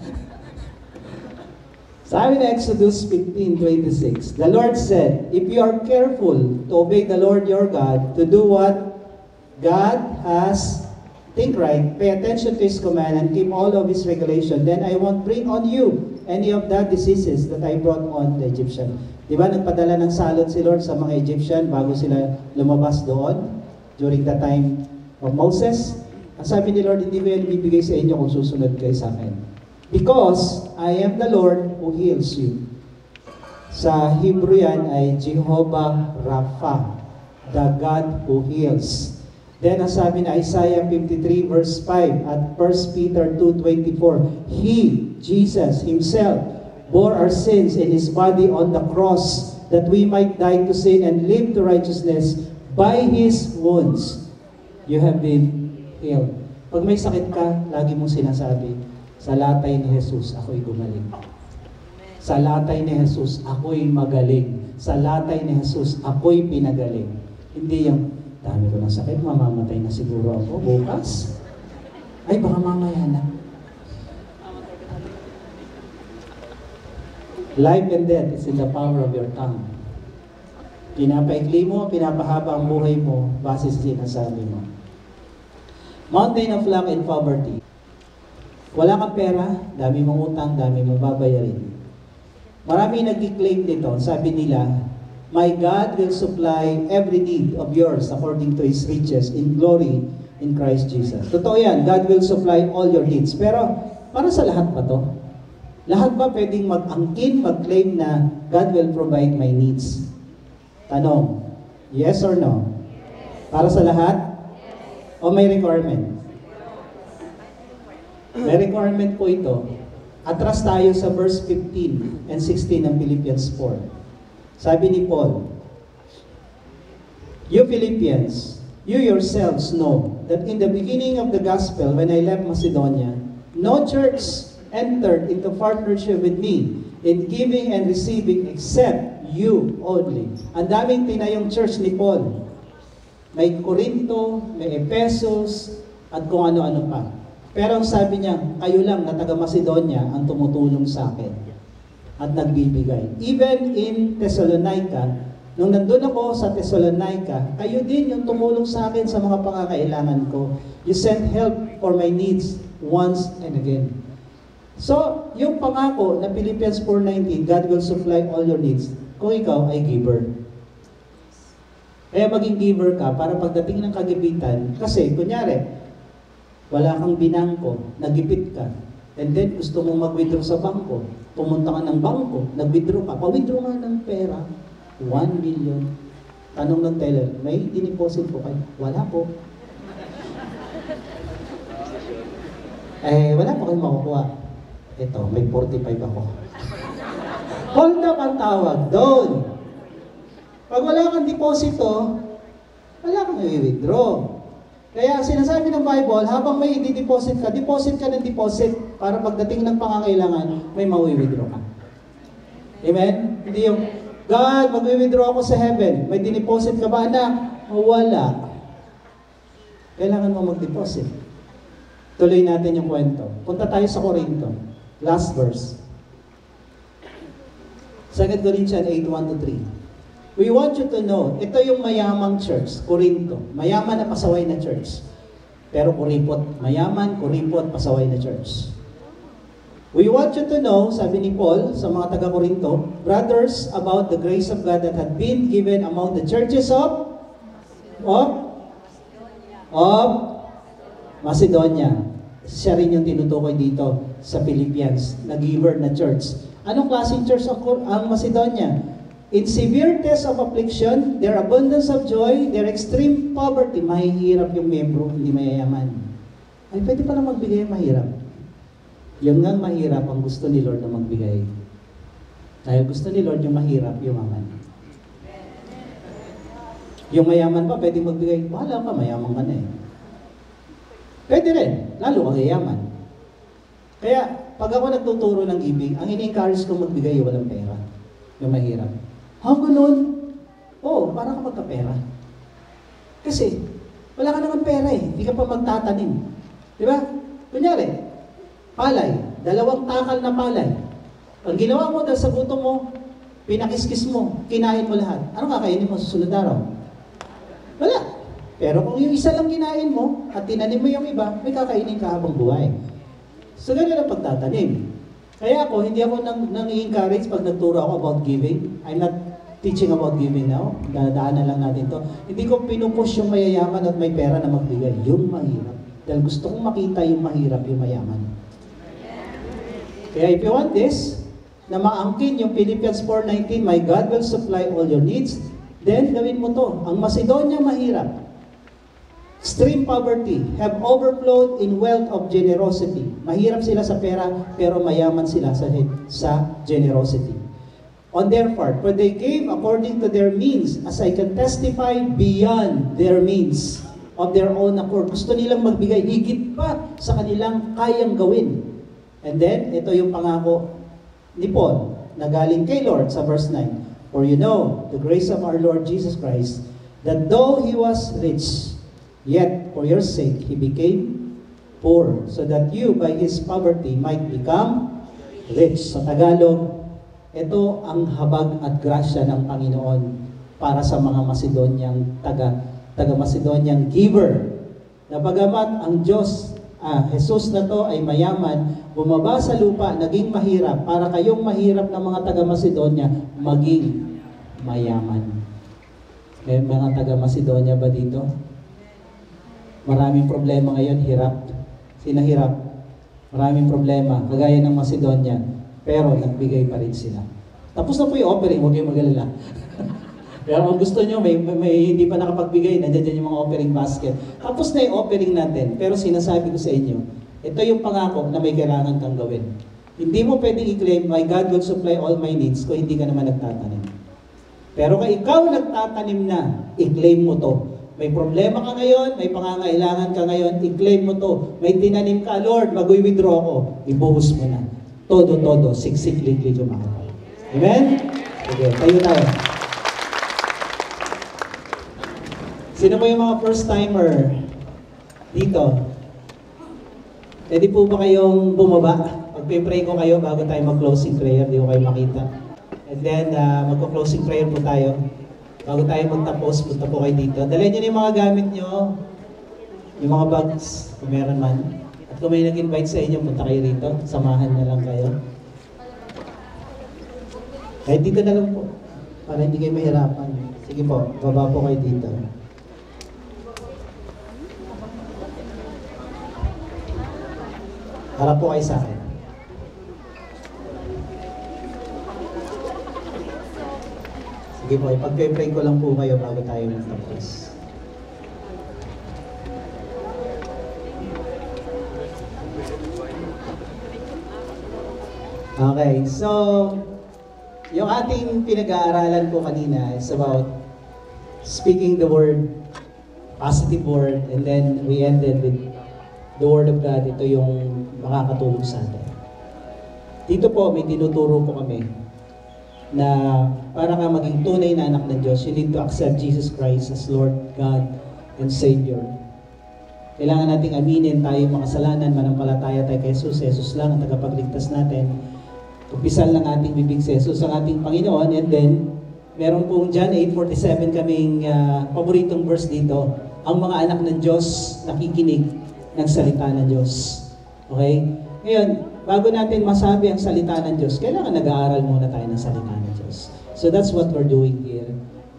Sabi na Exodus 15:26, the Lord said, if you are careful to obey the Lord your God, to do what God has, think right, pay attention to His command, and keep all of His regulation, then I won't bring on you any of the diseases that I brought on the Egyptian. Di ba, nagpadala ng salot si Lord sa mga Egyptian bago sila lumabas doon during the time of Moses? Ang sabi ni Lord, hindi ko yan ibibigay sa inyo kung susunod kayo sa akin. Because I am the Lord who heals you. Sa Hebrew yan ay Jehovah Rapha, the God who heals. Then, ang sabi na Isaiah 53 verse 5 at 1 Peter 2:24, He, Jesus Himself, bore our sins in His body on the cross, that we might die to sin and live to righteousness. By His wounds, you have been healed. Pag may sakit ka, lagi mong sinasabi, sa latay ni Jesus, ako'y gumaling. Sa latay ni Jesus, ako'y magaling. Sa latay ni Jesus, ako'y pinagaling. Hindi yung, dami ko ng sakit, mamamatay na siguro ako bukas. Ay, baka mamaya na. Life and death is in the power of your tongue. Pinapaikli mo, pinapahaba ang buhay mo base sa sinasabi mo. Mountain of lack and poverty. Wala kang pera, dami mong utang, dami mong babayarin. Marami nag-claim dito, sabi nila, My God will supply every need of yours according to His riches in glory in Christ Jesus. Totoo yan, God will supply all your needs. Pero, para sa lahat ba to? Lahat ba pwedeng mag-angkin, mag-claim na God will provide my needs? Tanong, yes or no? Para sa lahat? O may requirement? May requirement po ito. Atras tayo sa verse 15 and 16 ng Philippians 4. Sabi ni Paul, You Philippians, you yourselves know that in the beginning of the gospel, when I left Macedonia, no church entered into partnership with me in giving and receiving except you only. Ang daming tinayong church ni Paul. May Corinto, may Ephesus, at kung ano-ano pa. Pero ang sabi niya, kayo lang na taga Macedonia ang tumutulong sa akin at nagbibigay. Even in Thessalonica, nung nandun ako sa Thessalonica, kayo din yung tumulong sa akin sa mga pangangailangan ko. You sent help for my needs once and again. So, yung pangako na Philippians 4:19, God will supply all your needs, kung ikaw ay giver. Kaya maging giver ka para pagdating ng kagipitan, kasi kunyari, wala kang binangko, nagipit ka, and then gusto mong mag-withdraw sa bangko, pumunta ka ng bangko, nag-withdraw ka, pa-withdraw ka ng pera, 1 million. Tanong ng teller, may diniposit po kayo? Wala po. Wala po kayong makukuha. Ito, may 45 ako. Hold up ang tawag doon. Pag wala kang deposito, wala kang i-withdraw. Kaya sinasabi ng Bible, habang may i-deposit ka ng deposit para pagdating ng pangangailangan, may mawi-withdraw ka. Amen? Hindi yung, God, mag-withdraw ako sa heaven. May dineposit ka ba, anak? Wala. Kailangan mo mag-deposit. Tuloy natin yung kwento. Punta tayo sa Corinto. Last verse. 2 Corinthians 8:1-3. We want you to know, ito yung mayamang church, Corinto. Mayaman na pasaway na church. Pero kuripot. Mayaman, kuripot, pasaway na church. We want you to know, sabi ni Paul sa mga taga-Corinto, brothers, about the grace of God that had been given among the churches of Macedonia. Siya rin yung tinutukoy dito sa Philippians, na giver na church. Anong klaseng church ang Macedonia? In severe test of affliction, their abundance of joy, their extreme poverty, mahihirap yung membro, hindi mayayaman. Ay, pwede pa na magbigay mahirap. Yung nga mahirap ang gusto ni Lord na magbigay. Dahil gusto ni Lord yung mahirap, yumaman. Yung mayaman pa, pwede magbigay. Bahala ka, mayaman ka na eh. Pwede rin, lalo kang yayaman. Kaya, pag ako nagtuturo ng ibig, ang ini-encourage ko magbigay yung walang pera. Yung mahirap. Ganun? Oo, para ka magkapera. Kasi, wala ka naman pera eh. Hindi ka pa magtatanim. Di ba? Kunyari, palay. 2 takal na palay. Ang ginawa mo dahil sa gutom mo, pinakiskis mo, kinain mo lahat. Ano kakainin mo sa susunod araw? Wala. Pero kung yung isa lang kinain mo, at tinanim mo yung iba, may kakainin ka habang buhay. So, ganyan ang pagtatanim. Kaya ako, hindi ako nang-encourage pag nagturo ako about giving. I'm not teaching about giving now. Dadaanan lang natin to. Hindi ko pinupush yung mayayaman at may pera na magbigay. Yung mahirap. Dahil gusto kong makita yung mahirap, yung mayaman. Kaya if you want this, na maangkin yung Philippians 4:19, My God will supply all your needs, then gawin mo to. Ang Macedonia mahirap. Extreme poverty have overflowed in wealth of generosity. Mahirap sila sa pera, pero mayaman sila sa generosity. On their part, for they gave according to their means, as I can testify, beyond their means of their own accord. Gusto nilang magbigay higit pa sa kanilang kayang gawin. And then, ito yung pangako ni Paul na galing kay Lord sa verse 9. For you know the grace of our Lord Jesus Christ, that though He was rich, yet for your sake He became poor, so that you by His poverty might become rich. Sa Tagalog, ito ang habag at grasya ng Panginoon para sa mga Macedoniang taga-Macedoniang giver. Na bagamat ang Diyos, Jesus na to ay mayaman, bumaba sa lupa, naging mahirap, para kayong mahirap na mga taga-Macedonia, maging mayaman. May mga taga-Macedonia ba dito? Maraming problema ngayon, hirap. Sino hirap? Maraming problema, kagaya ng Macedonia, pero nagbigay pa rin sila. Tapos na po yung offering, huwag kayong mag-alala. Pero kung gusto nyo, may hindi pa nakapagbigay, nandiyan dyan yung mga offering basket. Tapos na yung offering natin, pero sinasabi ko sa inyo, ito yung pangako na may kailangan kang gawin. Hindi mo pwedeng i-claim, my God will supply all my needs kung hindi ka naman nagtatanim. Pero kung ikaw nagtatanim na, i-claim mo to. May problema ka ngayon, may pangangailangan ka ngayon, i-claim mo to. May tinanim ka, Lord, mag-withdraw ko. Ibuhos mo na. Todo, siksik-liglig yung mga. Amen? Sige, tayo tayo. Sino po yung mga first-timer dito? Pwede po ba kayong bumaba? Pag-pray ko kayo bago tayo mag-closing prayer, di ko kayo makita. And then, mag-closing prayer po tayo. Bago tayo magtapos, punta po kayo dito. Dalhin nyo na yung mga gamit nyo, yung mga bags, kung meron man. At kung may nag-invite sa inyo, punta kayo rito. Samahan na lang kayo. Kahit dito na lang po, para hindi kayo mahirapan. Sige po, baba po kayo dito. Harap po kayo sa akin. Sige po, ipag-pray ko lang po kayo bago tayo magtapos. Okay, so yung ating pinag-aaralan po kanina is about speaking the word, positive word, and then we ended with the Word of God. Ito yung makakatulong sa atin. Dito po, may tinuturo po kami na para nga maging tunay na anak ng Diyos, you need to accept Jesus Christ as Lord, God, and Savior. Kailangan nating aminin tayo yung makasalanan, manampalataya tayo kay Jesus. Jesus lang ang tagapagligtas natin. Umpisal ng ating bibig si Jesus ang ating Panginoon. And then, meron pong John 8:47 kaming paboritong verse dito. Ang mga anak ng Diyos nakikinig ng salita ng Diyos. Okay? Ngayon, bago natin masabi ang salita ng Diyos, kailangan nag-aaral muna tayo ng salita ng Diyos. So that's what we're doing here.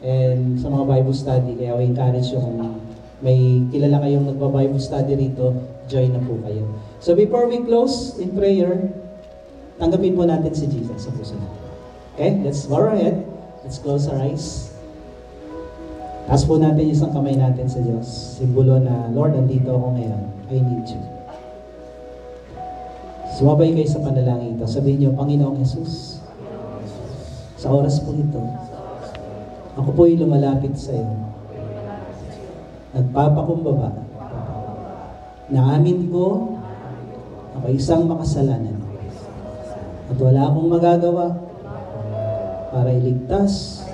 And sa mga Bible study, kaya I encourage you kung may kilala kayong nagba-Bible study rito, join na po kayo. So before we close in prayer, tanggapin po natin si Jesus sa puso natin. Okay? Let's bow our head. Let's close our eyes. Taas po natin yung isang kamay natin sa Diyos. Simbolo na, Lord, andito ako ngayon. I need you. Sumabay kayo sa panalangin ito. Sabihin niyo, Panginoong Jesus, sa oras po ito, ako po'y lumalapit sa iyo. Nagpapakumbaba na amin ko ako isang makasalanan at wala akong magagawa para iligtas,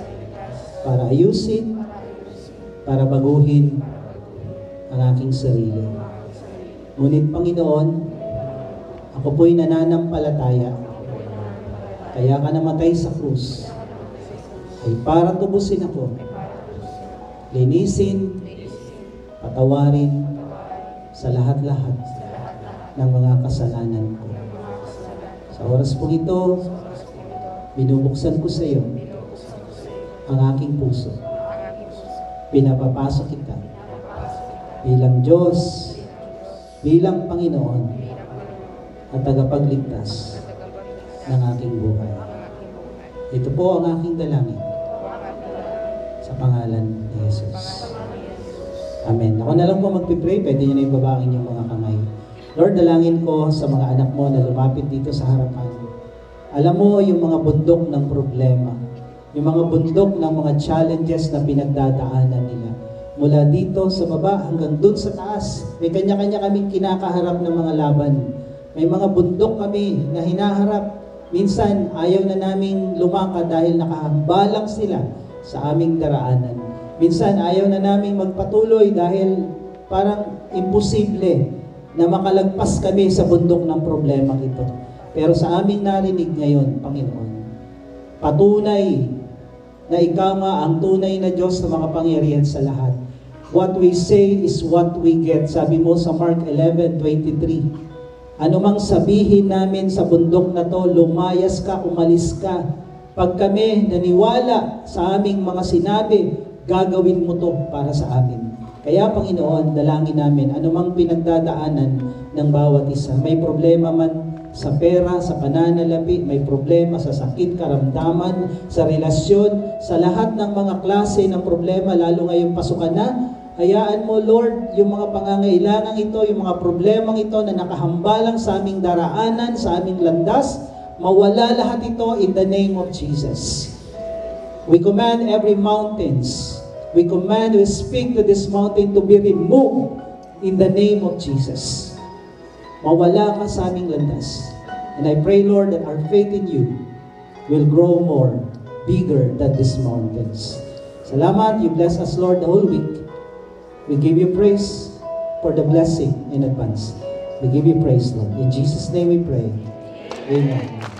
para ayusin, para baguhin ang aking sarili. Ngunit Panginoon, ako po'y nananampalataya, kaya ka namatay sa krus, ay para tubusin ako, linisin, patawarin sa lahat-lahat ng mga kasalanan ko. Sa oras po ito, binubuksan ko sa iyo ang aking puso. Pinapapasok kita bilang Diyos, bilang Panginoon at tagapagligtas ng aking buhay. Ito po ang aking dalangin sa pangalan ni Jesus. Amen. Ako na lang po magpipray, pwede nyo na ibabangin yung mga kamay. Lord, dalangin ko sa mga anak mo na lumapit dito sa harapan. Alam mo yung mga bundok ng problema, yung mga bundok ng mga challenges na pinagdadaanan nila. Mula dito sa baba hanggang dun sa taas, may kanya-kanya kaming kinakaharap ng mga laban. May mga bundok kami na hinaharap. Minsan, ayaw na naming lumakad dahil nakahambalang sila sa aming daraanan. Minsan, ayaw na naming magpatuloy dahil parang imposible na makalagpas kami sa bundok ng problema ito. Pero sa aming narinig ngayon, Panginoon, patunay na ikaw nga ang tunay na Diyos na makapangyarihan sa lahat. What we say is what we get. Sabi mo sa Mark 11:23. Ano mang sabihin namin sa bundok na to, lumayas ka, umalis ka. Pag kami naniwala sa aming mga sinabi, gagawin mo to para sa amin. Kaya Panginoon, dalangin namin, anumang pinagdadaanan ng bawat isa. May problema man sa pera, sa pananalapi, may problema sa sakit, karamdaman, sa relasyon, sa lahat ng mga klase ng problema, lalo ngayong pasukan na, hayaan mo, Lord, yung mga pangangailangan ito, yung mga problemang ito na nakahambalang sa aming daraanan, sa aming landas, mawala lahat ito in the name of Jesus. We command every mountains. We speak to this mountain to be removed in the name of Jesus. Mawala ka sa aming landas. And I pray, Lord, that our faith in you will grow more, bigger than these mountains. Salamat, you bless us, Lord, the whole week. We give you praise for the blessing in advance. We give you praise, Lord. In Jesus' name we pray. Amen.